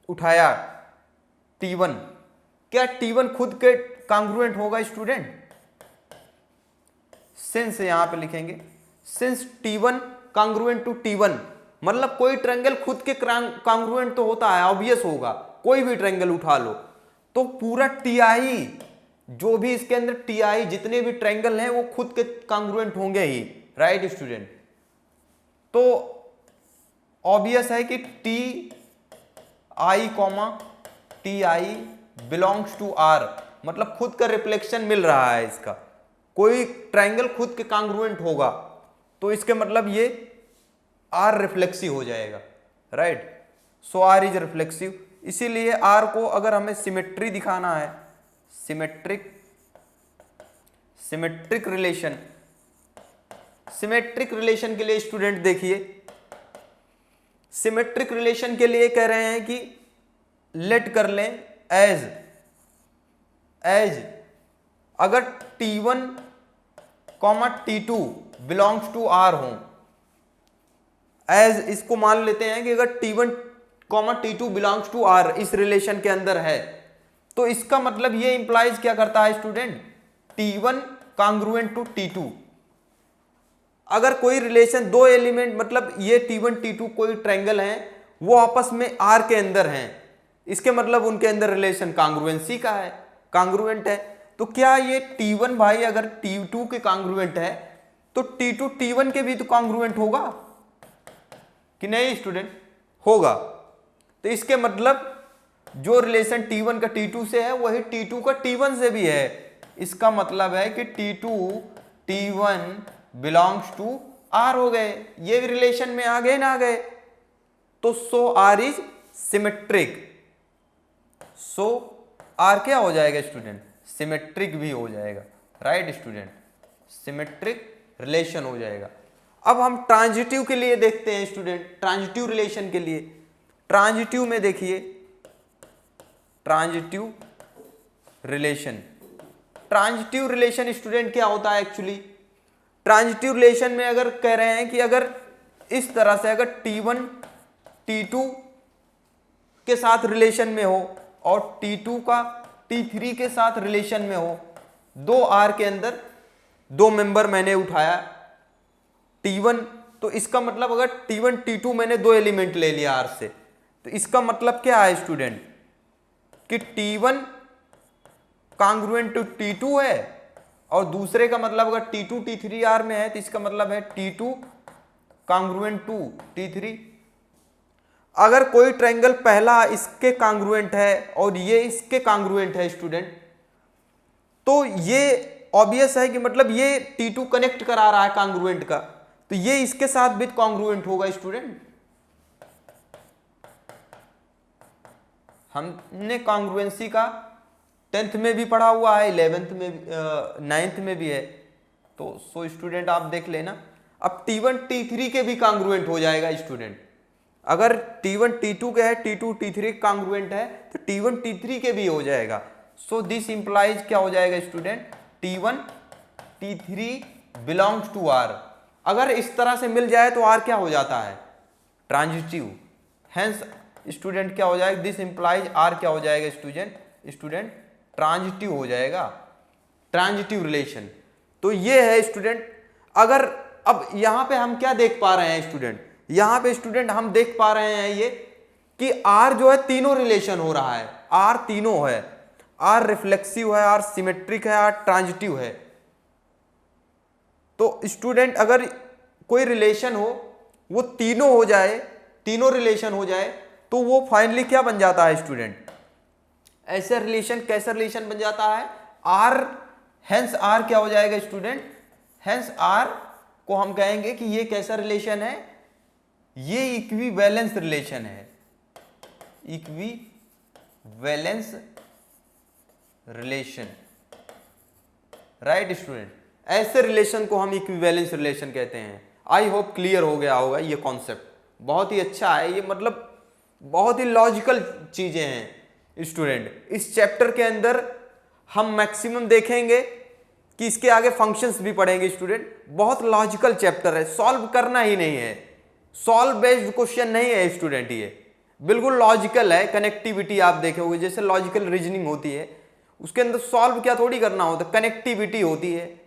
उठाया T1, क्या T1 खुद के कांग्रुएंट होगा स्टूडेंट। सिंस यहां पे लिखेंगे, since T1 congruent to T1, मतलब कोई ट्रायंगल खुद के कांग्रुएंट तो होता है, ऑब्वियस होगा, कोई भी ट्रायंगल उठा लो तो पूरा TI, जो भी इसके अंदर TI जितने भी ट्रायंगल हैं वो खुद के कांग्रुएंट होंगे ही, राइट स्टूडेंट। तो ऑब्वियस है कि TI बिलोंग्स टू R, मतलब खुद का रिफ्लेक्शन मिल रहा है इसका, कोई ट्रायंगल खुद के कांग्रुएंट होगा तो इसके मतलब ये R रिफ्लेक्सिव हो जाएगा, right. So R is reflexive. इसीलिए R को अगर हमें सिमेट्री दिखाना है, सिमेट्रिक रिलेशन के लिए स्टूडेंट देखिए, सिमेट्रिक रिलेशन के लिए कह रहे हैं कि लेट कर लें एज अगर T1, T2 belongs to R हो, एज इसको मान लेते हैं कि अगर T1, T2 belongs to R इस रिलेशन के अंदर है, तो इसका मतलब ये इंप्लाइज क्या करता है student, T1 congruent to T2। अगर कोई रिलेशन दो एलिमेंट, मतलब ये T1 T2 कोई ट्रायंगल हैं, वो आपस में R के अंदर हैं, इसके मतलब उनके अंदर रिलेशन कांग्रुएंसी का है, कांग्रुएंट है। तो क्या ये T1 भाई अगर T2 के कांग्रुएंट है तो T2 T1 के भी तो कांग्रुएंट होगा कि नहीं स्टूडेंट, होगा। तो इसके मतलब जो रिलेशन T1 का T2 से है वही T2 का T1 से भी है। इसका मतलब है कि T2 T1 belongs to R हो गए, ये रिलेशन में आ गए ना आ गए। तो सो R is symmetric, so R क्या हो जाएगा स्टूडेंट, सिमेट्रिक भी हो जाएगा, राइट स्टूडेंट, सिमेट्रिक रिलेशन हो जाएगा। अब हम ट्रांजिटिव के लिए देखते हैं स्टूडेंट, ट्रांजिटिव रिलेशन के लिए। ट्रांजिटिव में देखिए, ट्रांजिटिव रिलेशन स्टूडेंट क्या होता है एक्चुअली। ट्रांजिटिव रिलेशन में अगर कह रहे हैं कि अगर इस तरह से अगर T1 T2 के साथ रिलेशन में हो और T2 का T3 के साथ रिलेशन में हो, दो R के अंदर दो मेंबर मैंने उठाया T1, तो इसका मतलब अगर T1 T2 मैंने दो एलिमेंट ले लिया R से, तो इसका मतलब क्या है स्टूडेंट कि T1 कांग्रुएंट टू T2 है, और दूसरे का मतलब अगर T2 T3 R में है तो इसका मतलब है T2 कांग्रुएंट टू T3। अगर कोई ट्रायंगल पहला इसके कांग्रुएंट है और ये इसके कांग्रुएंट है स्टूडेंट, तो ये ऑब्वियस है कि मतलब ये T2 कनेक्ट करा रहा है कांग्रुएंट का, तो ये इसके साथ भी कांग्रुएंट होगा स्टूडेंट। हमने कांग्रुएंसी का 10th में भी पढ़ा हुआ है, 11th में 9th में भी है, तो सो स्टूडेंट आप देख लेना। अब T1 T3 के भी कांग्रुएंट हो जाएगा स्टूडेंट, अगर T1 T2 के है, T2 T3 कांग्रुएंट है तो T1 T3 के भी हो जाएगा। सो दिस इंप्लाइज क्या हो जाएगा student, T1 T3 belongs to R। अगर इस तरह से मिल जाए तो R क्या हो जाता है, ट्रांजिटिव हेंस स्टूडेंट क्या हो जाएगा, दिस इंप्लाइज आर क्या हो जाएगा स्टूडेंट ट्रांजिटिव हो जाएगा, ट्रांजिटिव रिलेशन। तो ये है स्टूडेंट। अगर अब यहां पे हम क्या देख पा रहे हैं स्टूडेंट, यहां पे स्टूडेंट हम देख पा रहे हैं ये कि आर जो है तीनों रिलेशन हो रहा है, आर तीनों है, आर रिफ्लेक्सिव है, आर सिमेट्रिक है, आर ट्रांजिटिव है। तो स्टूडेंट अगर कोई रिलेशन हो वो तीनों हो जाए, तीनों रिलेशन हो जाए, तो वो फाइनली क्या बन जाता है स्टूडेंट, ऐसे रिलेशन कैसा रिलेशन बन जाता है, आर, हेंस आर क्या हो जाएगा स्टूडेंट, हेंस आर को हम कहेंगे कि ये कैसा रिलेशन है, ये इक्विवेलेंस रिलेशन है, इक्विवेलेंस रिलेशन, राइट स्टूडेंट। ऐसे रिलेशन को हम इक्विवेलेंस रिलेशन कहते हैं। आई होप क्लियर हो गया होगा ये कॉन्सेप्ट, बहुत ही अच्छा है ये, मतलब बहुत ही लॉजिकल चीजें हैं स्टूडेंट। इस चैप्टर के अंदर हम मैक्सिमम देखेंगे कि इसके आगे फंक्शंस भी पढ़ेंगे स्टूडेंट। बहुत लॉजिकल चैप्टर है, सॉल्व करना ही नहीं है, सॉल्व बेस्ड क्वेश्चन नहीं है स्टूडेंट, ये बिल्कुल लॉजिकल है। कनेक्टिविटी आप देखोगे जैसे लॉजिकल रीजनिंग होती है, उसके अंदर सॉल्व क्या थोड़ी करना होता, कनेक्टिविटी होती है,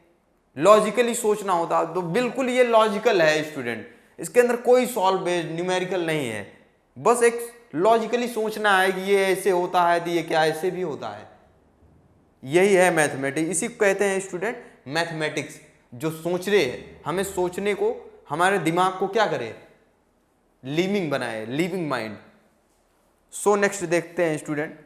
लॉजिकली सोचना होता, तो बिल्कुल ये लॉजिकल है स्टूडेंट। इसके अंदर कोई सॉल्व बेस्ड न्यूमेरिकल नहीं है, बस एक लॉजिकली सोचना है कि ये ऐसे होता है तो ये क्या ऐसे भी होता है। यही है मैथमेटिक्स, इसी को कहते हैं स्टूडेंट मैथमेटिक्स, जो सोच रहे हैं, हमें सोचने को, हमारे दिमाग को क्या करे, लिविंग बनाए, लिविंग माइंड। सो नेक्स्ट देखते हैं student,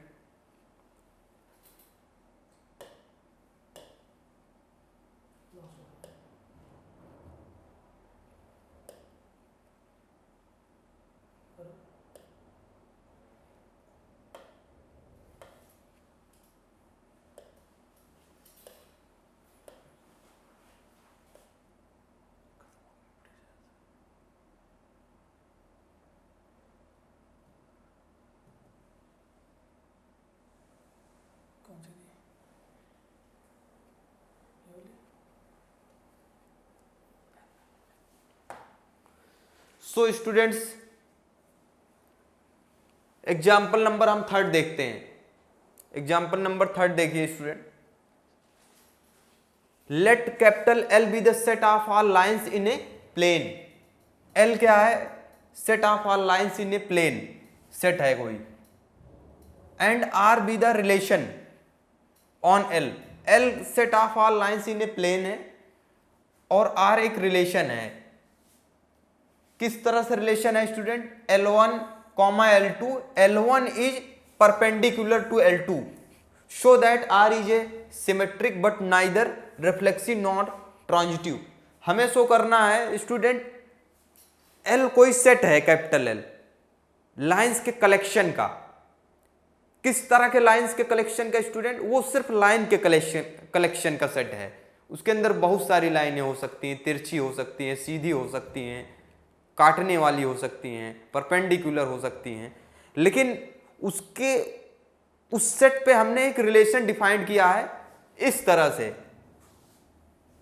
so students example number हम थर्ड देखते हैं। एग्जाम्पल नंबर थर्ड देखिए student, let capital L be the set of all lines in a plane. L क्या है, set of all lines in a plane, set है कोई, and R be the relation on L. L set of all lines in a plane है और are एक relation है। किस तरह से रिलेशन है student, L1, L2, L1 is perpendicular to L2 show that R is a symmetric but neither reflexive not transitive. हमें show करना है स्टूडेंट L कोई सेट है, कैपिटल L, लाइंस के कलेक्शन का। किस तरह के लाइंस के कलेक्शन का स्टूडेंट, वो सिर्फ लाइन के कलेक्शन का सेट है। उसके अंदर बहुत सारी लाइनें हो सकती हैं, तिरछी हो सकती हैं, सीधी हो सकती हैं, काटने वाली हो सकती हैं, परपेंडिकुलर हो सकती हैं, लेकिन उसके उस सेट पे हमने एक रिलेशन डिफाइंड किया है इस तरह से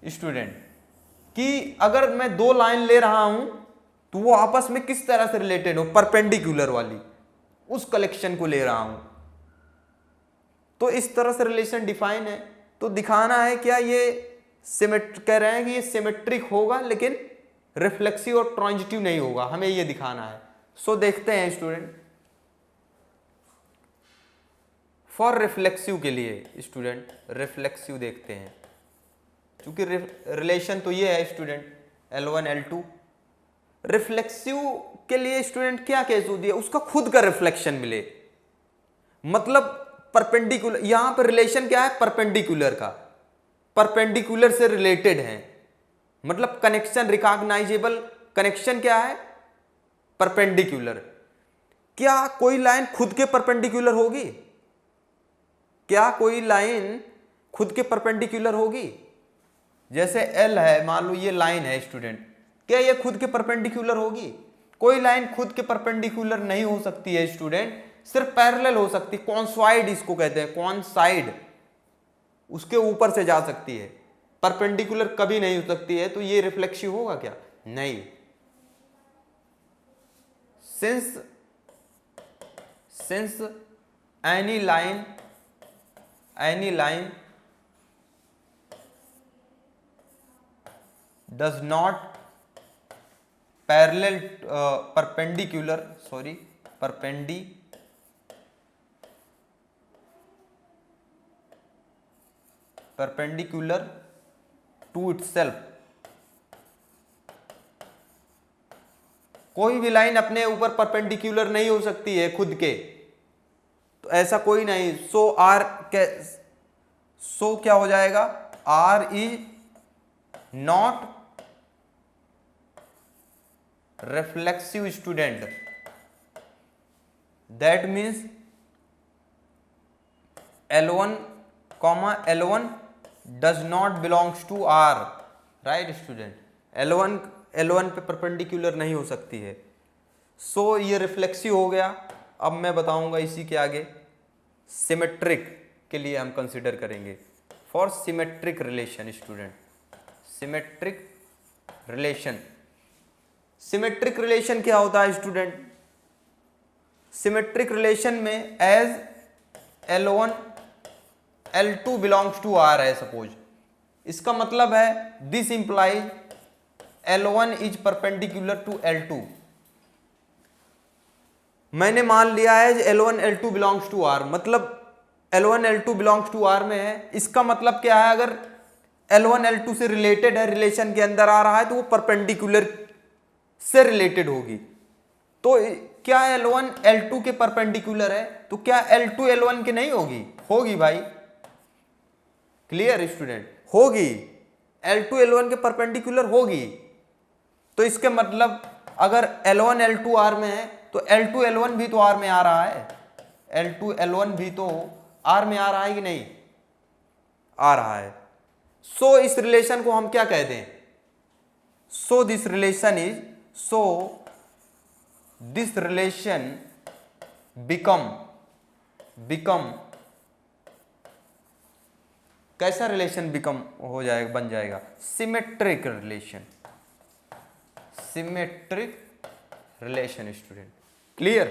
स्टूडेंट कि अगर मैं दो लाइन ले रहा हूं तो वो आपस में किस तरह से रिलेटेड हो, परपेंडिकुलर वाली, उस कलेक्शन को ले रहा हूं, तो इस तरह से रिलेशन डिफाइन है। तो दिखाना है क्या ये कह रहे हैं कि ये सिमेट्रिक होगा लेकिन रिफ्लेक्सिव और ट्रांजिटिव नहीं होगा, हमें ये दिखाना है। सो देखते हैं स्टूडेंट, फॉर रिफ्लेक्सिव के लिए स्टूडेंट रिफ्लेक्सिव देखते हैं, क्योंकि रिलेशन तो ये है स्टूडेंट L1 L2। रिफ्लेक्सिव के लिए स्टूडेंट क्या केस होती है, उसका खुद का रिफ्लेक्शन मिले, मतलब परपेंडिकुलर, यहां पर रिलेशन क्या है, परपेंडिकुलर का, परपेंडिकुलर से रिलेटेड है, मतलब कनेक्शन, रिकॉग्नाइजेबल कनेक्शन क्या है, परपेंडिकुलर। क्या कोई लाइन खुद के परपेंडिकुलर होगी, क्या कोई लाइन खुद के परपेंडिकुलर होगी, जैसे L है, मान लो ये लाइन है स्टूडेंट, क्या ये खुद के परपेंडिकुलर होगी, कोई लाइन खुद के परपेंडिकुलर नहीं हो सकती है स्टूडेंट, सिर्फ पैरेलल हो सकती, कॉन्साइड इसको कहते हैं, कॉन्साइड, उसके ऊपर से जा सकती है, परपेंडिकुलर कभी नहीं हो सकती है। तो ये रिफ्लेक्सिव होगा क्या, नहीं, since since any line does not parallel perpendicular to itself. कोई भी लाइन अपने ऊपर परपेंडिकुलर नहीं हो सकती है खुद के, तो ऐसा कोई नहीं। सो क्या हो जाएगा, R is not reflexive student, that means L1 does not belongs to R, right student. L1 पे परपेंडिकुलर नहीं हो सकती है। सो ये रिफ्लेक्सिव हो गया। अब मैं बताऊंगा इसी के आगे सिमेट्रिक के लिए हम कंसीडर करेंगे। For symmetric relation student, symmetric relation क्या होता है स्टूडेंट? सिमेट्रिक रिलेशन में as L1 L2 belongs to R है सपोज, इसका मतलब है this implies L1 is perpendicular to L2। मैंने मान लिया है L1 L2 belongs to R, मतलब L1 L2 belongs to R में है। इसका मतलब क्या है, अगर L1 L2 से रिलेटेड है, रिलेशन के अंदर आ रहा है, तो वो परपेंडिकुलर से रिलेटेड होगी। तो क्या L1 L2 के परपेंडिकुलर है, तो क्या L2 L1 के नहीं होगी? होगी भाई, क्लियर स्टूडेंट, होगी। L2 L1 के परपेंडिकुलर होगी। तो इसके मतलब अगर L1 L2 R में है तो L2 L1 भी तो R में आ रहा है, L2 L1 भी तो R में आ रहा है कि नहीं? आ रहा है। सो इस रिलेशन को हम क्या कहते हैं? सो दिस रिलेशन बिकम कैसा रिलेशन बिकम हो जाएगा, बन जाएगा? Symmetric relation student, clear.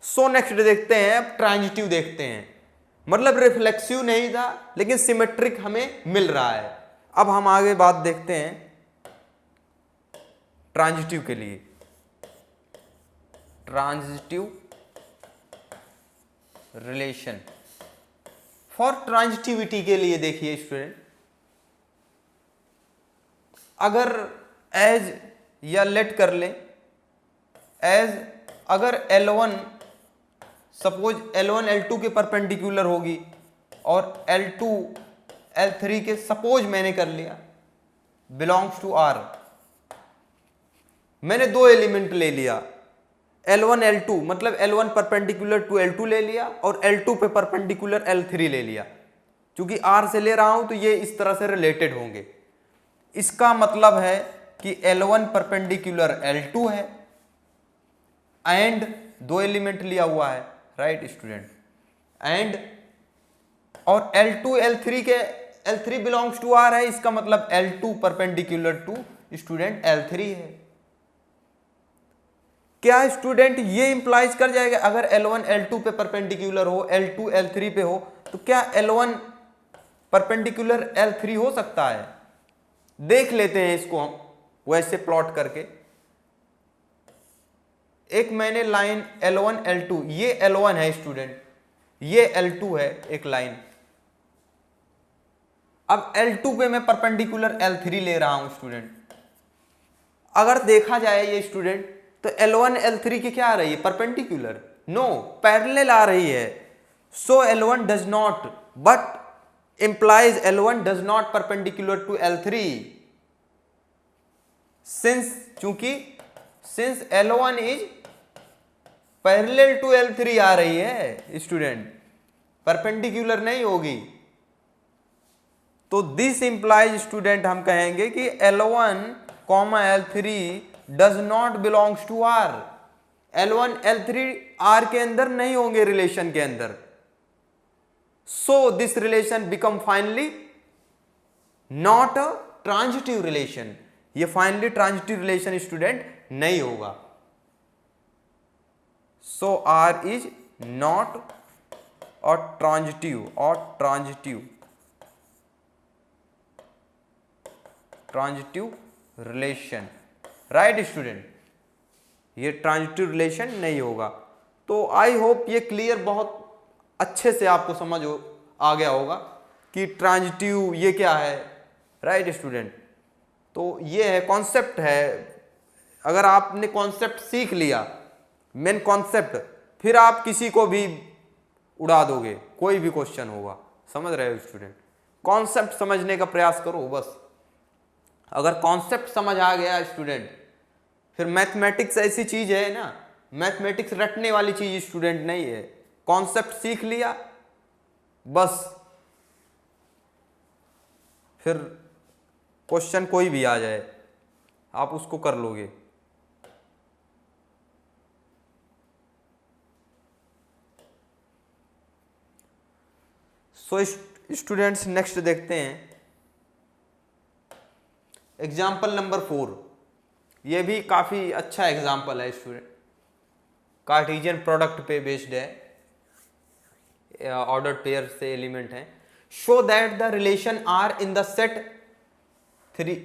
सो नेक्स्ट देखते हैं, अब ट्रांजिटिव देखते हैं। मतलब रिफ्लेक्सिव नहीं था लेकिन सिमेट्रिक हमें मिल रहा है। अब हम आगे बात देखते हैं ट्रांजिटिव के लिए। ट्रांजिटिव रिलेशन, फॉर ट्रांजिटिविटी के लिए देखिए स्टूडेंट, अगर एज या लेट कर ले एज, अगर L1 सपोज L1 L2 के परपेंडिकुलर होगी और L2 L3 के, सपोज मैंने कर लिया, बिलोंग्स टू R। मैंने दो एलिमेंट ले लिया, L1 L2, मतलब L1 परपेंडिकुलर टू L2 ले लिया और L2 पे परपेंडिकुलर L3 ले लिया। क्योंकि R से ले रहा हूं तो ये इस तरह से रिलेटेड होंगे। इसका मतलब है कि L1 परपेंडिकुलर L2 है एंड दो एलिमेंट लिया हुआ है, राइट स्टूडेंट, एंड और L2 L3 के, L3 बिलोंग्स टू R है, इसका मतलब L2 perpendicular to student L3 है। क्या स्टूडेंट ये इंप्लाइज कर जाएगा, अगर L1 L2 पे परपेंडिकुलर हो, L2 L3 पे हो, तो क्या L1 परपेंडिकुलर L3 हो सकता है? देख लेते हैं इसको हम वैसे प्लॉट करके। एक मैंने लाइन L1 L2, ये L1 है स्टूडेंट, ये L2 है एक लाइन। अब L2 पे मैं परपेंडिकुलर L3 ले रहा हूं स्टूडेंट। अगर देखा जाए ये स्टूडेंट, तो L1 L3 की क्या आ रही है, परपेंडिकुलर? नो, पैरेलल आ रही है। सो L1 does not, but implies L1 does not perpendicular to L3 since L1 is parallel to L3 आ रही है स्टूडेंट, परपेंडिकुलर नहीं होगी। तो दिस इंप्लाइज स्टूडेंट हम कहेंगे कि L1, L3 does not belongs to R। L1 L3 R के अंदर नहीं होंगे रिलेशन के अंदर। So this relation become finally not a transitive relation। ये finally transitive relation स्टूडेंट नहीं होगा। सो आर इज नॉट और ट्रांजिटिव रिलेशन, राइट स्टूडेंट, ये ट्रांजिटिव रिलेशन नहीं होगा। तो आई होप ये क्लियर बहुत अच्छे से आपको समझ आ गया होगा कि ट्रांजिटिव ये क्या है, राइट स्टूडेंट। तो ये है कॉन्सेप्ट है, अगर आपने कॉन्सेप्ट सीख लिया, मेन कॉन्सेप्ट, फिर आप किसी को भी उड़ा दोगे, कोई भी क्वेश्चन होगा, समझ रहे हो स्टूडेंट। कॉन्सेप्ट समझने का प्रयास करो बस। अगर कॉन्सेप्ट समझ आ गया स्टूडेंट, फिर मैथमेटिक्स ऐसी चीज है ना, मैथमेटिक्स रटने वाली चीज स्टूडेंट नहीं है। कॉन्सेप्ट सीख लिया बस, फिर क्वेश्चन कोई भी आ जाए आप उसको कर लोगे। सो स्टूडेंट्स नेक्स्ट देखते हैं एग्जाम्पल नंबर 4। ये भी काफी अच्छा एग्जाम्पल है स्टूडेंट, कार्टेशियन प्रोडक्ट पे बेस्ड है, ऑर्डर पेयर से एलिमेंट है। Show that the relation R in the set three,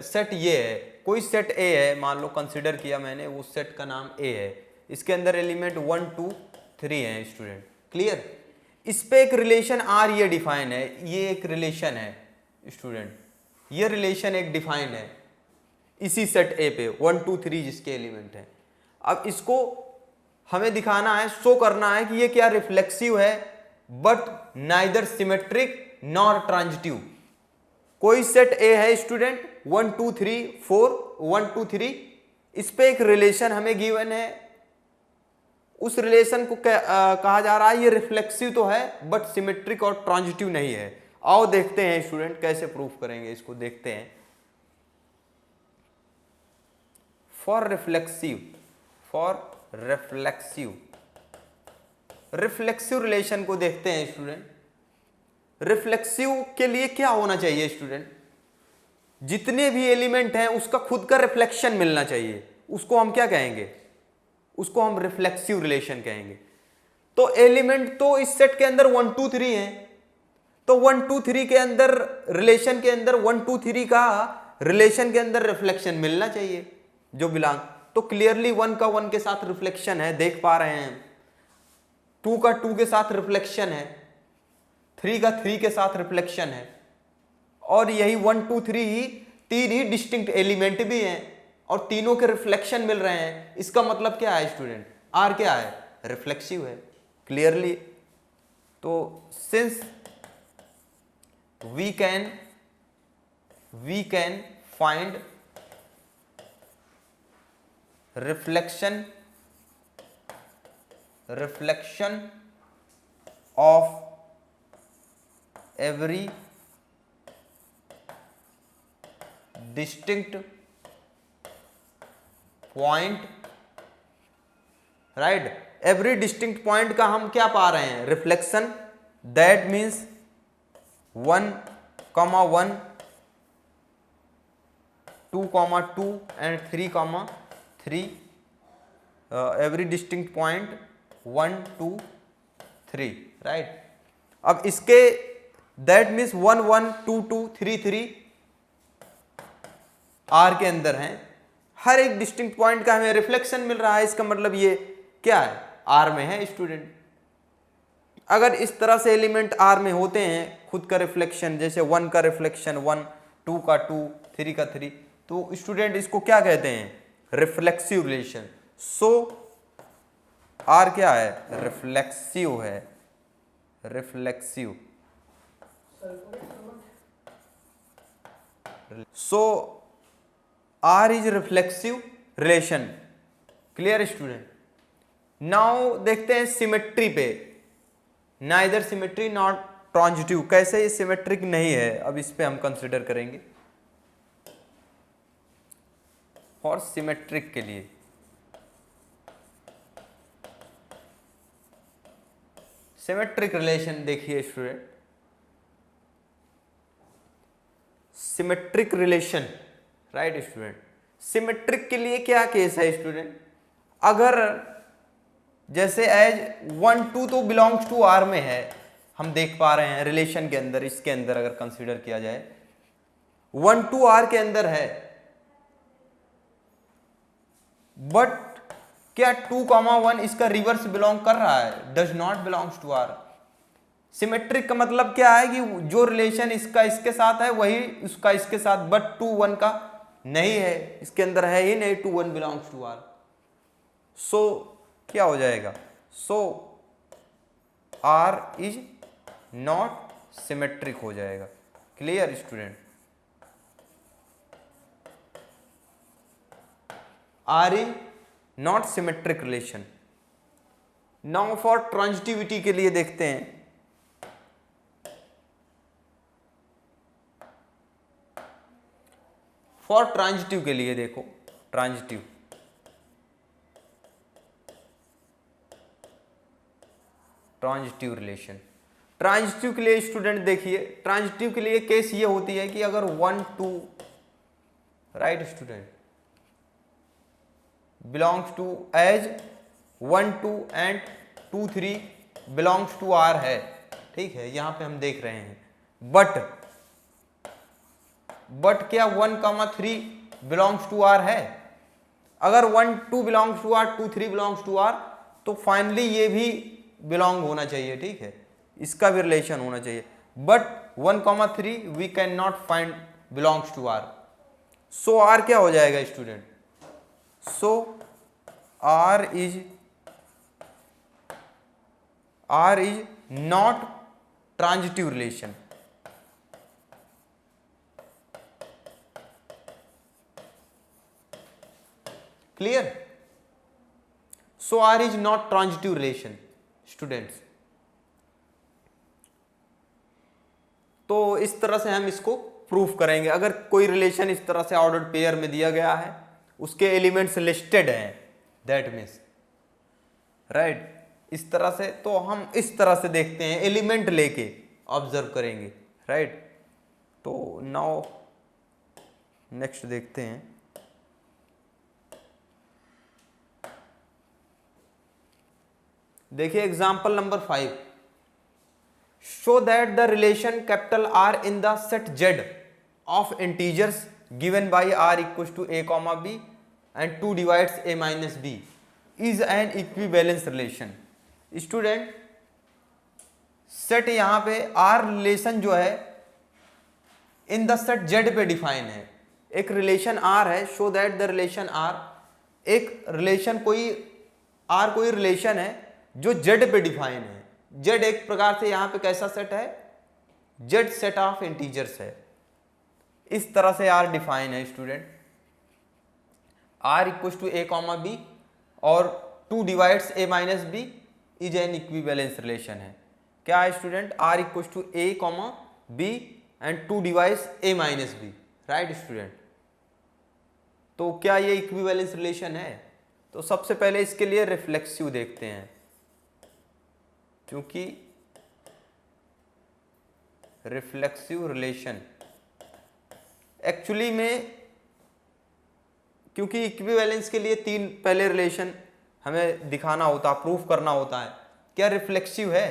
set ये है, कोई सेट ए है, मान लो कंसिडर किया मैंने, वो सेट का नाम ए है, इसके अंदर एलिमेंट 1 2 3 है स्टूडेंट, क्लियर। इस पे एक रिलेशन आर ये डिफाइन है, ये एक रिलेशन है स्टूडेंट, ये रिलेशन एक डिफाइन है इसी सेट ए पे 1 2 3 जिसके एलिमेंट है। अब इसको हमें दिखाना है, शो करना है कि ये क्या रिफ्लेक्सिव है but neither symmetric nor transitive. कोई सेट ए है स्टूडेंट 1 2 3 4 1 2 3, इस पे एक रिलेशन हमें गिवन है, उस रिलेशन को कहा जा रहा है ये रिफ्लेक्सिव तो है बट सिमेट्रिक और ट्रांजिटिव नहीं है। आओ देखते हैं स्टूडेंट कैसे प्रूफ करेंगे इसको, देखते हैं। फॉर रिफ्लेक्सिव रिलेशन को देखते हैं स्टूडेंट। रिफ्लेक्सिव के लिए क्या होना चाहिए स्टूडेंट, जितने भी एलिमेंट हैं उसका खुद का रिफ्लेक्शन मिलना चाहिए, उसको हम क्या कहेंगे, उसको हम रिफ्लेक्सिव रिलेशन कहेंगे। तो एलिमेंट तो इस सेट के अंदर 1 2 3 है, तो 1 2 3 के अंदर रिलेशन के अंदर 1 2 3 का रिलेशन के अंदर रिफ्लेक्शन मिलना चाहिए जो बिलोंग, तो क्लियरली 1 का 1 के साथ रिफ्लेक्शन है, देख पा रहे हैं। 2 का 2 के साथ रिफ्लेक्शन है, 3 का 3 के साथ रिफ्लेक्शन है, और यही 1 2 3 ही तीन ही डिस्टिंक्ट एलिमेंट भी हैं और तीनों के रिफ्लेक्शन मिल रहे हैं। इसका मतलब क्या है स्टूडेंट, आर क्या है, रिफ्लेक्सिव है क्लियरली। तो since we can find reflection of every distinct point, right, every distinct point का हम क्या पा रहे हैं, reflection. That means 1, 1 2, 2 and 3, 3, every distinct point 1 2 3, right. अब इसके दैट मीन्स 1 1 2 2 3 3 आर के अंदर हैं, हर एक डिस्टिंक्ट पॉइंट का हमें रिफ्लेक्शन मिल रहा है। इसका मतलब ये क्या है, आर में है स्टूडेंट। अगर इस तरह से एलिमेंट आर में होते हैं खुद का रिफ्लेक्शन, जैसे 1 का रिफ्लेक्शन 1, 2 का 2, 3 का 3, तो स्टूडेंट इसको क्या कहते हैं, रिफ्लेक्सिव रिलेशन। सो आर क्या है, रिफ्लेक्सिव है, reflexive. So R is reflexive relation, clear student. Now देखते हैं सिमेट्री पे, नाइदर सिमेट्री नॉट ट्रांजिटिव, कैसे ये सिमेट्रिक नहीं है, अब इस पे हम कंसिडर करेंगे। और सिमेट्रिक के लिए सिमेट्रिक रिलेशन देखिए student, symmetric relation, right student. Symmetric के लिए क्या केस है स्टूडेंट, अगर जैसे एज 1 2 तो बिलोंग्स टू आर में है, हम देख पा रहे हैं रिलेशन के अंदर, इसके अंदर अगर कंसीडर किया जाए 1 2 आर के अंदर है, बट क्या 2,1 इसका रिवर्स बिलोंग कर रहा है? Does not belongs to R. Symmetric का मतलब क्या है कि जो रिलेशन इसका इसके साथ है वही उसका इसके साथ, बट 2 1 का नहीं है, इसके अंदर है ही नहीं 2 1 बिलोंग्स टू आर। सो क्या हो जाएगा? So R is not symmetric हो जाएगा। Clear student? R is not symmetric relation. Now for transitivity के लिए देखते हैं। फॉर ट्रांजिटिव के लिए देखो, ट्रांजिटिव रिलेशन। ट्रांजिटिव के लिए स्टूडेंट देखिए, ट्रांजिटिव के लिए केस ये होती है कि अगर 1 2 right student belongs to as 1 2 and 2 3 belongs to R है, ठीक है, यहां पे हम देख रहे हैं, बट क्या 1,3 बिलोंग्स टू आर है? अगर 1 2 belongs to R, 2 3 belongs to R, तो फाइनली ये भी बिलोंग होना चाहिए, ठीक है, इसका भी रिलेशन होना चाहिए, but 1,3 we can not find belongs to R. So R क्या हो जाएगा student? So R is not transitive relation. Clear? So R is not transitive relation students. तो इस तरह से हम इसको प्रूफ करेंगे। अगर कोई रिलेशन इस तरह से ऑर्डर्ड पेयर में दिया गया है, उसके एलिमेंट्स लिस्टेड हैं, दैट मीन्स राइट, इस तरह से, तो हम इस तरह से देखते हैं, एलिमेंट लेके ऑब्जर्व करेंगे, राइट। तो नाउ नेक्स्ट देखते हैं। देखिए example number 5, show that the relation capital R in the set Z of integers given by R equal to A comma B and 2 divides A minus b is an equivalence relation. Student set यहां पे R relation जो है in the set Z पे define है। एक relation R है, show that the relation R, एक relation कोई आर कोई रिलेशन है जो जेड पे डिफाइन है। जेड एक प्रकार से यहां पे कैसा सेट है? जेड सेट ऑफ इंटीजर्स है। इस तरह से आर डिफाइन है student, R equal to A comma b और 2 divides A minus b is an equivalence relation है। क्या है student? R equal to A comma B and 2 divides A minus b, right student. तो क्या ये equivalence relation है? तो सबसे पहले इसके लिए रिफ्लेक्सिव देखते हैं, क्योंकि रिफ्लेक्सिव रिलेशन एक्चुअली में, क्योंकि इक्विवेलेंस के लिए 3 पहले रिलेशन हमें दिखाना होता, प्रूफ करना होता है। क्या रिफ्लेक्सिव है?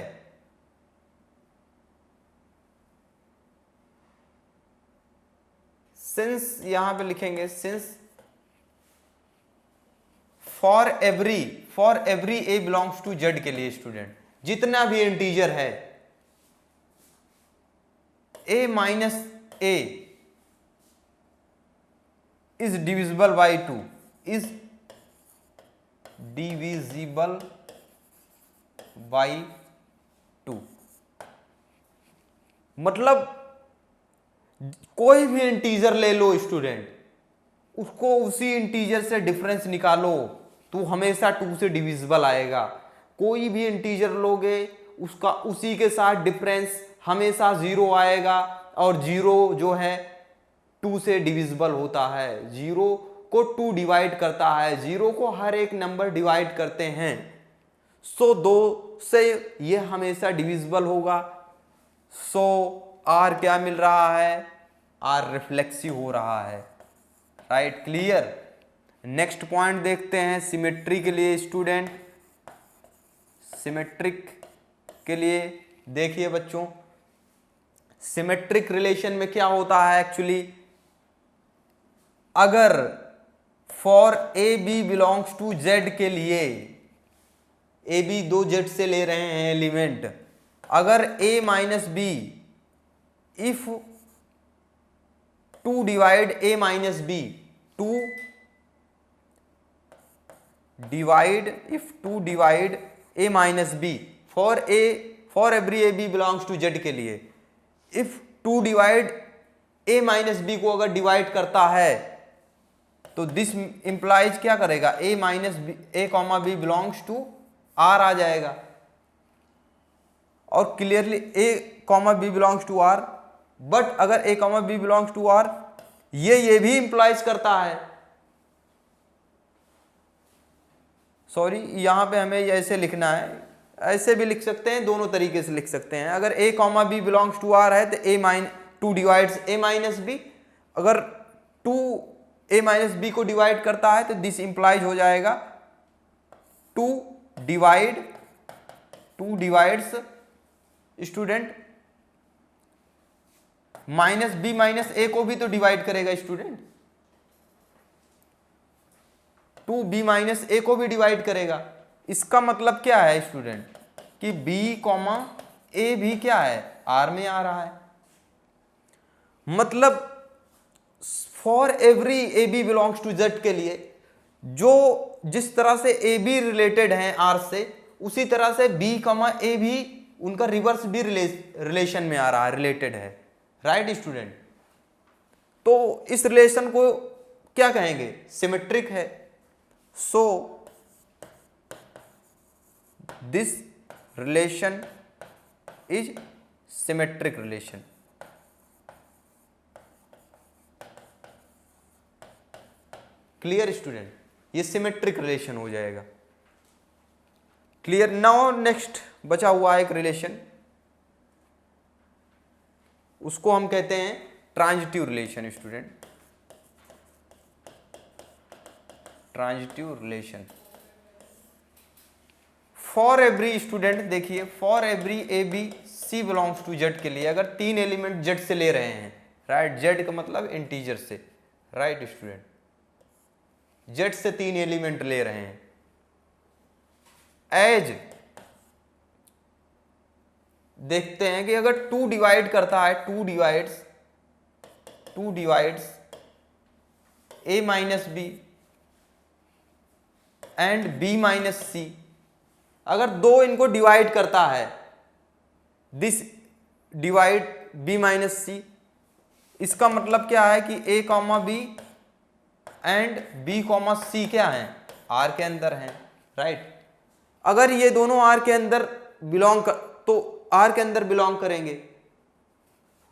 सिंस यहां पे लिखेंगे, since for every A belongs to Z के लिए स्टूडेंट, जितना भी इंटीजर है a माइनस a is divisible by 2, is divisible by 2, मतलब कोई भी इंटीजर ले लो स्टूडेंट, उसको उसी इंटीजर से डिफरेंस निकालो तो हमेशा 2 से डिविजिबल आएगा। कोई भी इंटीजर लोगे उसका उसी के साथ डिफरेंस हमेशा 0 आएगा, और 0 जो है 2 से डिविजिबल होता है। 0 को 2 डिवाइड करता है, 0 को हर एक नंबर डिवाइड करते हैं। सो 2 से ये हमेशा डिविजिबल होगा। सो आर क्या मिल रहा है? आर रिफ्लेक्सिव हो रहा है, राइट। क्लियर? नेक्स्ट पॉइंट देखते हैं सिमेट्री के लिए स्टूडेंट। सिमेट्रिक के लिए देखिए बच्चों, सिमेट्रिक रिलेशन में क्या होता है एक्चुअली, अगर for a B belongs to Z के लिए, ए बी दो जेड से ले रहे हैं एलिमेंट, अगर A minus B if two divide A minus B, two divide if two divide A minus B for every A B belongs to Z के लिए, if two divide A minus B को अगर divide करता है तो this implies क्या करेगा, A minus B A comma B belongs to R आ जाएगा, और clearly A comma B belongs to R, but अगर A comma B belongs to R ये भी इंप्लाइज करता है, सॉरी यहां पे हमें ऐसे लिखना है, ऐसे भी लिख सकते हैं, दोनों तरीके से लिख सकते हैं, अगर A comma B belongs to R है तो टू डिवाइड्स ए माइनस बी, अगर टू ए माइनस बी को डिवाइड करता है तो दिस इंप्लाइज हो जाएगा two divides student minus B minus A को भी तो डिवाइड करेगा student, two B minus A को भी डिवाइड करेगा। इसका मतलब क्या है स्टूडेंट कि b कॉमा ए भी क्या है, आर में आ रहा है, मतलब for every A B belongs to Z के लिए जो जिस तरह से ए बी रिलेटेड है आर से, उसी तरह से b कॉमा ए भी उनका रिवर्स भी रिलेशन में आ रहा है, रिलेटेड है, राइट स्टूडेंट। तो इस रिलेशन को क्या कहेंगे, सिमेट्रिक है। So this relation is symmetric relation. Clear student, ये सिमेट्रिक रिलेशन हो जाएगा। क्लियर। नाउ नेक्स्ट बचा हुआ एक रिलेशन, उसको हम कहते हैं transitive relation student, transitive relation. For every student देखिए, for every A B C belongs to Z के लिए अगर तीन एलिमेंट जेड से ले रहे हैं, राइट, जेड का मतलब इंटीजर से, राइट स्टूडेंट, जेड से तीन एलिमेंट ले रहे हैं, एज देखते हैं कि अगर टू डिवाइड करता है, two divides A minus B and B minus C, अगर दो इनको डिवाइड करता है, this divide B minus C, इसका मतलब क्या है कि A comma B and B comma C क्या है, आर के अंदर हैं, राइट। अगर ये दोनों आर के अंदर तो आर के अंदर बिलोंग करेंगे,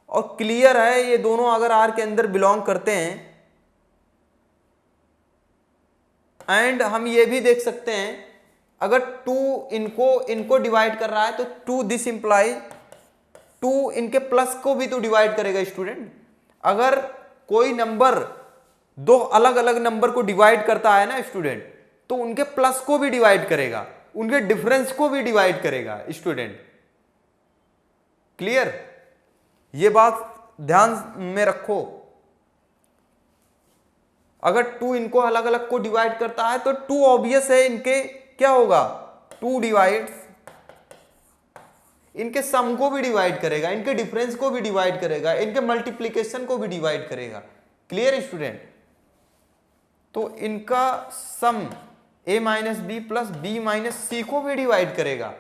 और क्लियर है ये दोनों अगर आर के अंदर बिलोंग करते हैं, एंड हम ये भी देख सकते हैं अगर टू इनको डिवाइड कर रहा है तो टू दिस इंप्लाइज टू इनके प्लस को भी तो डिवाइड करेगा स्टूडेंट। अगर कोई नंबर दो अलग अलग नंबर को डिवाइड करता है ना स्टूडेंट, तो उनके प्लस को भी डिवाइड करेगा, उनके डिफरेंस को भी डिवाइड करेगा स्टूडेंट। क्लियर, ये बात ध्यान में रखो। अगर टू इनको अलग अलग को डिवाइड करता है तो टू ऑब्वियस है इनके क्या होगा, टू डिवाइड्स इनके सम को भी डिवाइड करेगा, इनके डिफरेंस को भी डिवाइड करेगा, इनके मल्टीप्लिकेशन को भी डिवाइड करेगा। क्लियर स्टूडेंट, तो इनका sum a minus B plus B minus C को भी डिवाइड करेगा।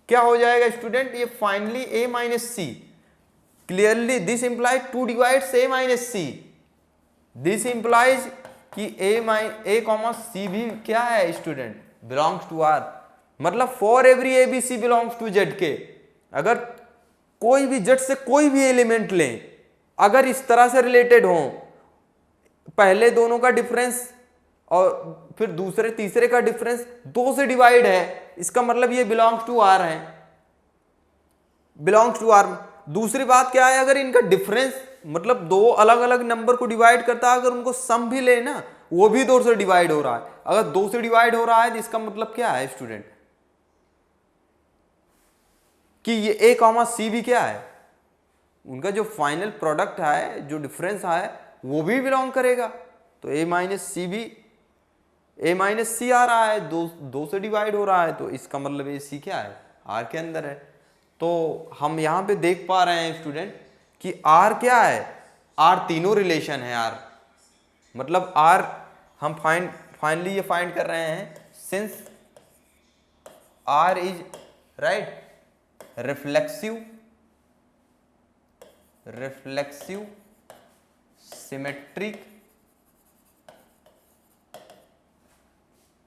क्या हो जाएगा स्टूडेंट, ये finally a minus C, clearly this implies two divides a minus C, this implies कि a कॉमा सी भी क्या है स्टूडेंट, बिलोंग्स टू आर। मतलब for every A B C belongs to Z के, अगर कोई भी जेड से कोई भी एलिमेंट लें, अगर इस तरह से रिलेटेड हो, पहले दोनों का डिफरेंस और फिर दूसरे तीसरे का डिफरेंस दो से डिवाइड है, इसका मतलब ये बिलोंग्स टू आर है, बिलोंग्स टू आर। दूसरी बात क्या है, अगर इनका डिफरेंस मतलब दो अलग अलग नंबर को डिवाइड करता है, अगर उनको सम भी ले ना, वो भी दो से डिवाइड हो रहा है। अगर दो से डिवाइड हो रहा है तो इसका मतलब क्या है स्टूडेंट, कि ये A कॉमा सी भी क्या है, उनका जो फाइनल प्रोडक्ट है, जो डिफरेंस है, वो भी बिलोंग करेगा। तो A माइनस सी भी, A माइनस सी आ रहा है, दो से डिवाइड हो रहा है, तो इसका मतलब ये सी क्या है, R के अंदर है। तो हम यहाँ पे देख पा रहे हैं स्टूडेंट कि R क्या है, R तीनों रिलेशन है। R मतलब R हम फाइनली ये फाइंड कर रहे हैं, since R is right reflexive symmetric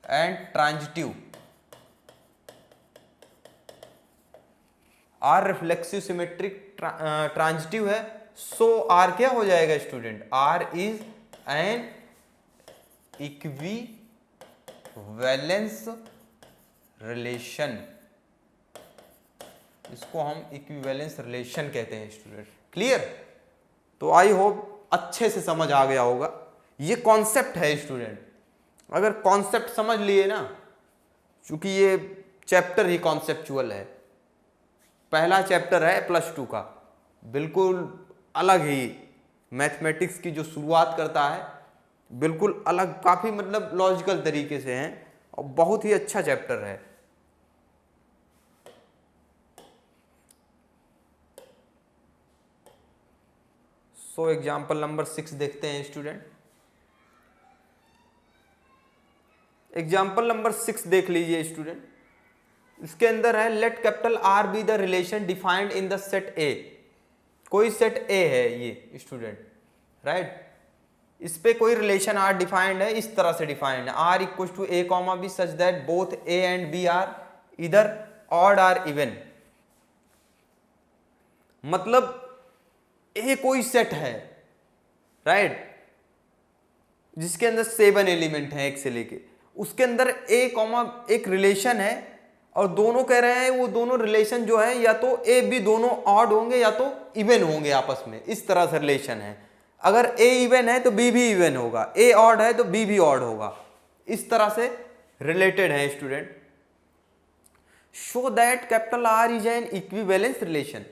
and transitive. R reflexive symmetric transitive है, सो आर क्या हो जाएगा student, R is an equivalence relation. इसको हम इक्विवेलेंस रिलेशन कहते हैं स्टूडेंट। क्लियर? तो आई होप अच्छे से समझ आ गया होगा। ये कॉन्सेप्ट है स्टूडेंट, अगर कॉन्सेप्ट समझ लिए ना, क्योंकि ये चैप्टर ही कॉन्सेप्चुअल है, पहला चैप्टर है +2 का, बिल्कुल अलग ही मैथमेटिक्स की जो शुरुआत करता है, बिल्कुल अलग, काफ़ी मतलब लॉजिकल तरीके से है और बहुत ही अच्छा चैप्टर है। सो एग्जाम्पल नंबर 6 देखते हैं स्टूडेंट। एग्जाम्पल नंबर 6 देख लीजिए स्टूडेंट। इसके अंदर है let capital R be the relation defined in the set ए। कोई सेट ए है ये स्टूडेंट, राइट, इस पे कोई रिलेशन आर डिफाइंड है, इस तरह से डिफाइंड है, R equal to A comma B such that both a and b are either odd or even. मतलब ए कोई सेट है, राइट, जिसके अंदर 7 एलिमेंट हैं एक से लेके, उसके अंदर ए कॉमा एक रिलेशन है और दोनों कह रहे हैं वो दोनों रिलेशन जो है या तो ए बी दोनों ऑड होंगे या तो इवन होंगे आपस में, इस तरह से रिलेशन है। अगर ए इवन है तो बी भी इवन होगा, ए ऑड है तो बी भी ऑड होगा, इस तरह से रिलेटेड है student. Show that capital R is an equivalence relation.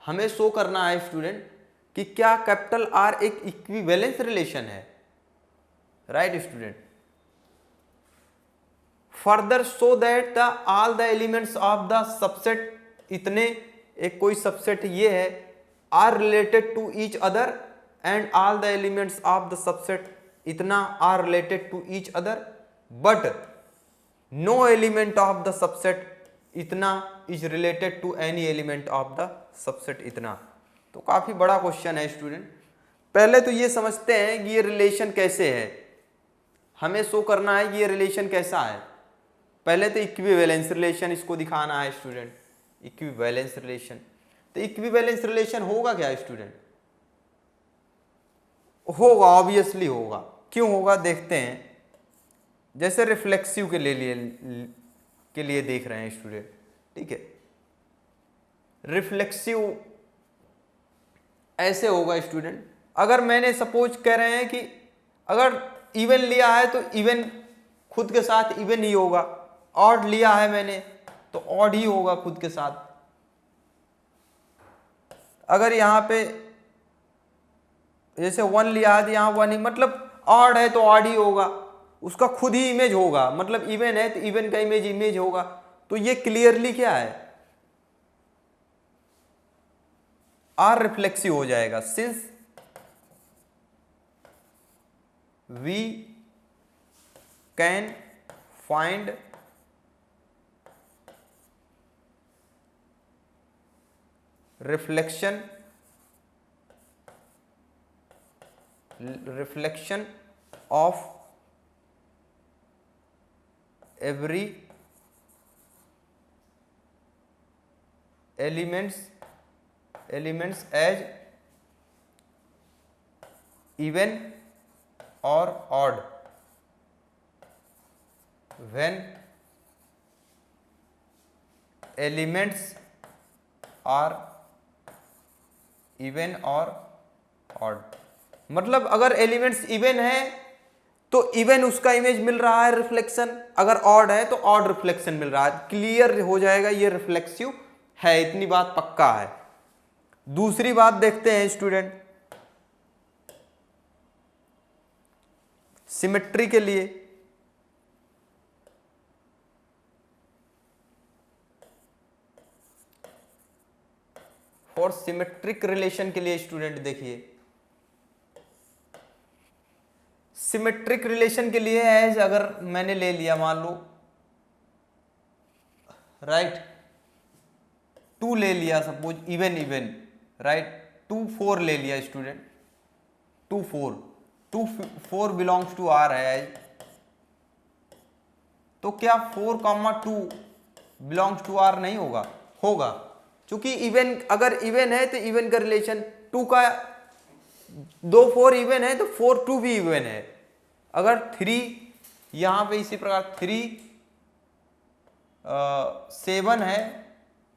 हमें शो करना है स्टूडेंट कि क्या कैपिटल आर एक इक्विवेलेंस रिलेशन है, right student. Further show that the all the elements of the subset, इतने एक कोई सबसेट ये है, are related to each other and all the elements of the subset इतना are related to each other but no element of the subset इतना is related to any element of the subset इतना। तो काफी बड़ा question है student. पहले तो ये समझते हैं कि ये रिलेशन कैसे है, हमें शो करना है कि ये रिलेशन कैसा है। पहले तो इक्विवेलेंस रिलेशन इसको दिखाना है स्टूडेंट, इक्विवेलेंस रिलेशन। तो इक्विवेलेंस रिलेशन होगा क्या स्टूडेंट, होगा, ऑब्वियसली होगा। क्यों होगा देखते हैं। जैसे रिफ्लेक्सिव के लिए देख रहे हैं स्टूडेंट, ठीक है, रिफ्लेक्सिव ऐसे होगा स्टूडेंट। अगर मैंने सपोज कह रहे हैं कि अगर इवन लिया है तो इवन खुद के साथ इवन ही होगा, ऑड लिया है मैंने तो ऑड ही होगा खुद के साथ। अगर यहाँ पे जैसे 1 लिया है तो यहाँ 1 ही, मतलब ऑड है तो ऑड ही होगा, उसका खुद ही इमेज होगा, मतलब इवन है तो इवन का इमेज होगा। तो ये क्लियरली क्या है, आर रिफ्लेक्सिव हो जाएगा, since we can find reflection of every elements as even or odd when elements are even और ऑड। मतलब अगर एलिमेंट्स इवन है तो इवन उसका इमेज मिल रहा है रिफ्लेक्शन, अगर ऑड है तो ऑड रिफ्लेक्शन मिल रहा है। क्लियर हो जाएगा ये रिफ्लेक्सिव है, इतनी बात पक्का है। दूसरी बात देखते हैं स्टूडेंट, सिमेट्री के लिए और सिमेट्रिक रिलेशन के लिए स्टूडेंट देखिए, सिमेट्रिक रिलेशन के लिए एज अगर मैंने ले लिया मान लो राइट 2 ले लिया सपोज इवन इवन राइट 2 4 ले लिया स्टूडेंट 2 4 बिलोंग्स टू आर है एज, तो क्या 4, 2 बिलोंग्स टू आर नहीं होगा? होगा, क्योंकि इवन अगर इवन है तो इवन का रिलेशन 2 का 2 4 इवन है तो 4 2 भी इवन है। अगर 3 यहां पे इसी प्रकार 3 7 है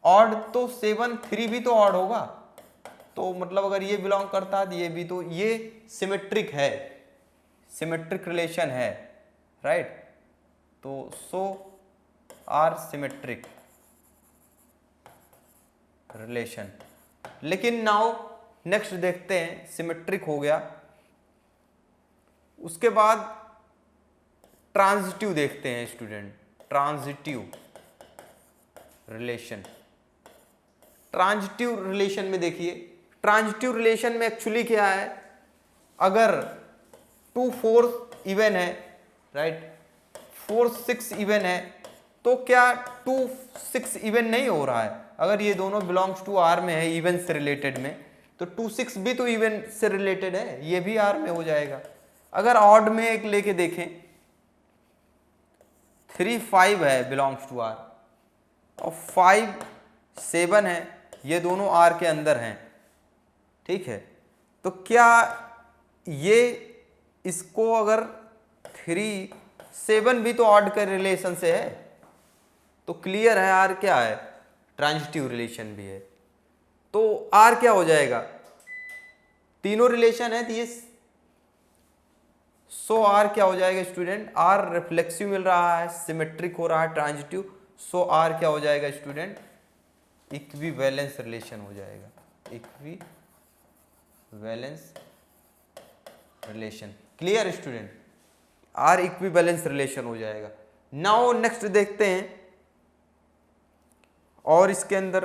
ऑड, तो 7 3 भी तो ऑड होगा। तो मतलब अगर ये बिलोंग करता है तो ये भी, तो ये सिमेट्रिक है, सिमेट्रिक रिलेशन है राइट। तो सो आर सिमेट्रिक रिलेशन। लेकिन नाउ नेक्स्ट देखते हैं, सिमेट्रिक हो गया, उसके बाद ट्रांजिटिव देखते हैं student, transitive relation. Transitive relation में देखिए, ट्रांजिटिव रिलेशन में एक्चुअली क्या है, अगर 2 4 इवन है राइट 4 6 इवन है, तो क्या 2 6 इवन नहीं हो रहा है? अगर ये दोनों बिलोंग्स टू आर में है, इवन से रिलेटेड में, तो 2 6 भी तो इवन से रिलेटेड है, ये भी आर में हो जाएगा। अगर ऑड में एक लेके देखें 3 5 है बिलोंग्स टू आर और 5 7 है, ये दोनों आर के अंदर हैं, ठीक है। तो क्या ये इसको अगर 3 7 भी तो ऑड के रिलेशन से है, तो क्लियर है आर क्या है, ट्रांजिटिव रिलेशन भी है। तो आर क्या हो जाएगा, तीनों रिलेशन है तो ये, सो आर क्या हो जाएगा स्टूडेंट, आर रिफ्लेक्सिव मिल रहा है, सिमेट्रिक हो रहा है, ट्रांजिटिव, सो आर क्या हो जाएगा स्टूडेंट, इक्विवेलेंस रिलेशन हो जाएगा, equivalence relation. Clear student, R equivalence relation हो जाएगा। नाउ नेक्स्ट देखते हैं, और इसके अंदर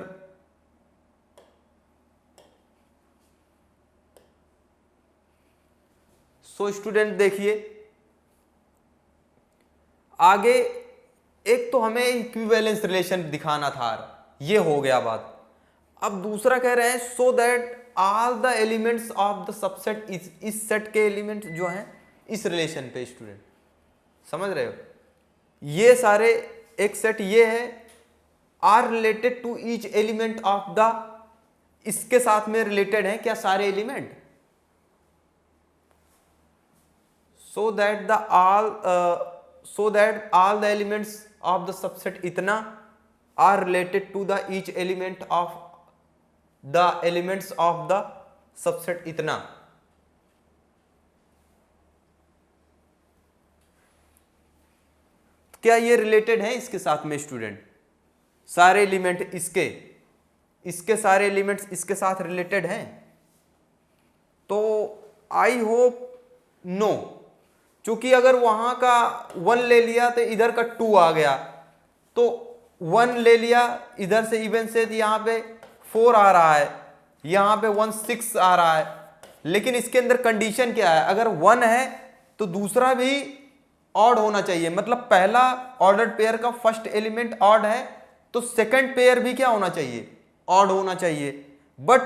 सो स्टूडेंट देखिए आगे, एक तो हमें इक्विवेलेंस रिलेशन दिखाना था, ये हो गया बात। अब दूसरा कह रहे हैं so that all the elements of the subset, इस सेट के एलिमेंट जो हैं इस रिलेशन पे, स्टूडेंट समझ रहे हो, ये सारे एक सेट ये है, are related to each element of the, इसके साथ में रिलेटेड है क्या सारे element, so that all the elements of the subset इतना are related to the each element of the elements of the subset इतना। क्या ये रिलेटेड है इसके साथ में स्टूडेंट, सारे एलिमेंट इसके सारे एलिमेंट्स इसके साथ रिलेटेड हैं? तो आई होप नो, क्योंकि अगर वहां का 1 ले लिया तो इधर का 2 आ गया, तो 1 ले लिया इधर से इवन से, तो यहां पे 4 आ रहा है, यहां पे 1 6 आ रहा है। लेकिन इसके अंदर कंडीशन क्या है, अगर 1 है तो दूसरा भी ऑड होना चाहिए, मतलब पहला ऑर्डर्ड पेयर का फर्स्ट एलिमेंट ऑड है तो सेकंड पेयर भी क्या होना चाहिए, ऑड होना चाहिए। बट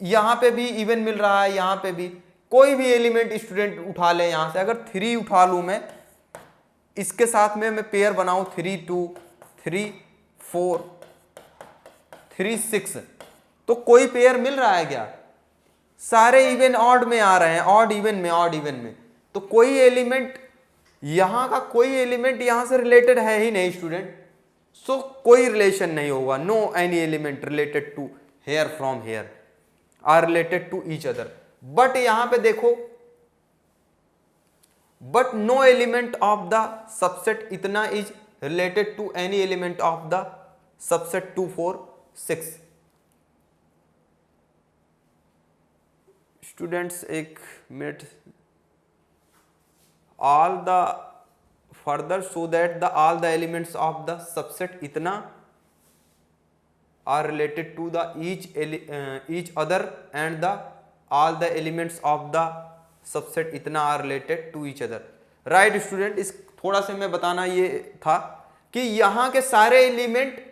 यहां पे भी इवन मिल रहा है, यहां पे भी कोई भी एलिमेंट स्टूडेंट उठा ले, यहां से अगर 3 उठा लूं मैं, इसके साथ में मैं पेयर बनाऊं 3 2 3 4 3 6, तो कोई पेयर मिल रहा है क्या? सारे इवन ऑड में आ रहे हैं, ऑड इवन में, तो कोई एलिमेंट यहां का, कोई एलिमेंट यहां से रिलेटेड है ही नहीं स्टूडेंट, सो कोई रिलेशन नहीं होगा। No any element related to here from here are related to each other. But यहां पे देखो, but no element of the subset इतना is related to any element of the subset 2 4 6। Students एक minute, all the further so that the all the elements of the subset इतना are related to the each other and the all the elements of the subset इतना are related to each other. Right student, इस थोड़ा सा मैं बताना ये था कि यहाँ के सारे एलिमेंट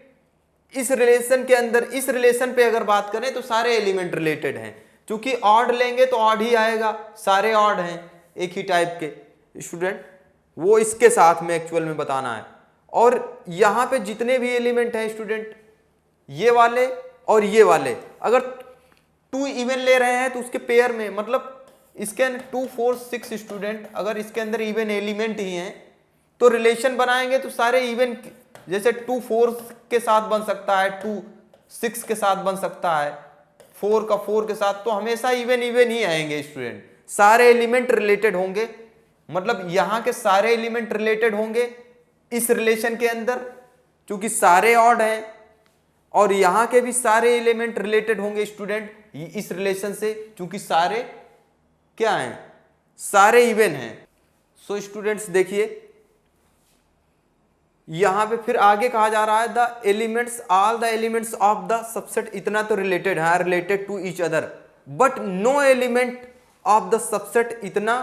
इस रिलेशन के अंदर, इस रिलेशन पे अगर बात करें तो सारे एलिमेंट रिलेटेड हैं, क्योंकि ऑड लेंगे तो ऑड ही आएगा, सारे ऑड हैं एक ही टाइप के स्टूडेंट, वो इसके साथ में एक्चुअल में बताना है। और यहाँ पे जितने भी एलिमेंट हैं स्टूडेंट, ये वाले और ये वाले, अगर 2 इवन ले रहे हैं तो उसके पेयर में, मतलब इसके अंदर 2 4 6 स्टूडेंट, अगर इसके अंदर इवन एलिमेंट ही हैं तो रिलेशन बनाएंगे तो सारे इवन, जैसे 2 4 के साथ बन सकता है, 2 6 के साथ बन सकता है, 4 का 4 के साथ, तो हमेशा इवन इवन ही आएंगे स्टूडेंट, सारे एलिमेंट रिलेटेड होंगे, मतलब यहाँ के सारे एलिमेंट रिलेटेड होंगे इस रिलेशन के अंदर, क्योंकि सारे ऑड हैं, और यहाँ के भी सारे एलिमेंट रिलेटेड होंगे स्टूडेंट इस रिलेशन से, क्योंकि सारे क्या हैं, सारे इवन हैं। सो स्टूडेंट्स देखिए यहां पे फिर आगे कहा जा रहा है the elements, all the elements of the subset इतना तो रिलेटेड है, related to each other, but no element of the subset इतना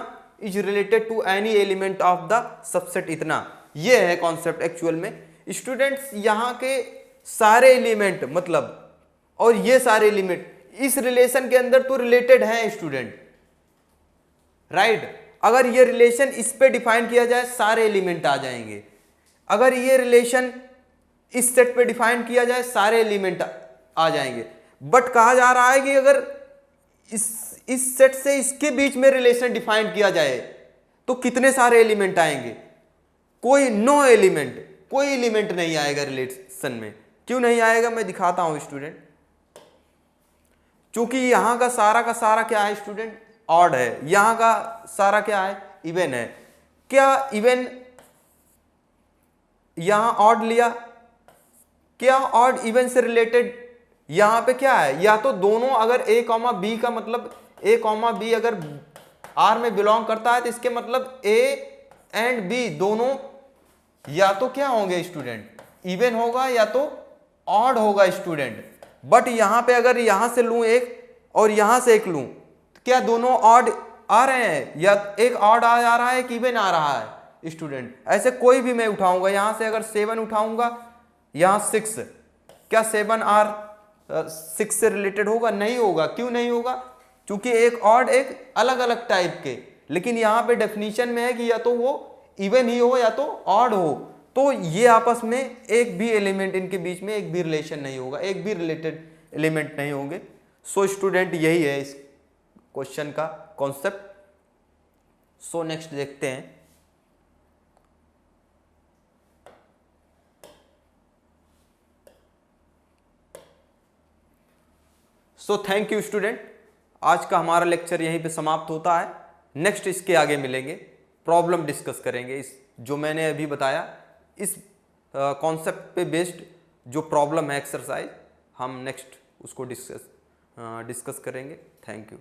is related to any element of the subset इतना। ये है कॉन्सेप्ट एक्चुअल में स्टूडेंट्स, यहाँ के सारे एलिमेंट मतलब, और ये सारे एलिमेंट इस रिलेशन के अंदर तो रिलेटेड हैं स्टूडेंट, राइट। अगर ये रिलेशन इस पे डिफाइन किया जाए सारे एलिमेंट आ जाएंगे, अगर ये रिलेशन इस सेट पे डिफाइन किया जाए सारे एलिमेंट आ जाएंगे, बट कहा जा रहा है कि अगर इस सेट से इसके बीच में रिलेशन डिफाइन किया जाए तो कितने सारे एलिमेंट आएंगे, कोई नो एलिमेंट, कोई एलिमेंट नहीं आएगा रिलेशन में। क्यों नहीं आएगा मैं दिखाता हूं स्टूडेंट, क्योंकि यहां का सारा क्या है स्टूडेंट, ऑड है, यहां का सारा क्या है, इवन है। क्या इवन यहां ऑड लिया, क्या ऑड इवन से रिलेटेड यहां पे क्या है, या तो दोनों, अगर a कॉमा बी का मतलब a कॉमा बी अगर R में बिलोंग करता है तो इसके मतलब a एंड b दोनों या तो क्या होंगे स्टूडेंट, इवन होगा या तो ऑड होगा स्टूडेंट। बट यहां पे अगर यहां से लूं एक और यहां से एक लूं, क्या दोनों ऑड आ रहे हैं, या एक ऑड आ जा रहा है, एक इवन आ रहा है स्टूडेंट। ऐसे कोई भी मैं उठाऊंगा, यहां से अगर 7 उठाऊंगा, यहां 6, क्या 7 आर 6 से रिलेटेड होगा, नहीं होगा। क्यों नहीं होगा, क्योंकि एक ऑड एक अलग अलग टाइप के, लेकिन यहां पे डेफिनेशन में है कि या तो वो इवन ही हो या तो ऑड हो, तो ये आपस में एक भी एलिमेंट, इनके बीच में एक भी रिलेशन नहीं होगा, एक भी रिलेटेड एलिमेंट नहीं होंगे। सो स्टूडेंट यही है इस क्वेश्चन का कॉन्सेप्ट। सो नेक्स्ट देखते हैं। सो थैंक यू स्टूडेंट, आज का हमारा लेक्चर यहीं पे समाप्त होता है। नेक्स्ट इसके आगे मिलेंगे, प्रॉब्लम डिस्कस करेंगे, इस जो मैंने अभी बताया इस कॉन्सेप्ट पे बेस्ड जो प्रॉब्लम है एक्सरसाइज, हम नेक्स्ट उसको डिस्कस करेंगे। Thank you.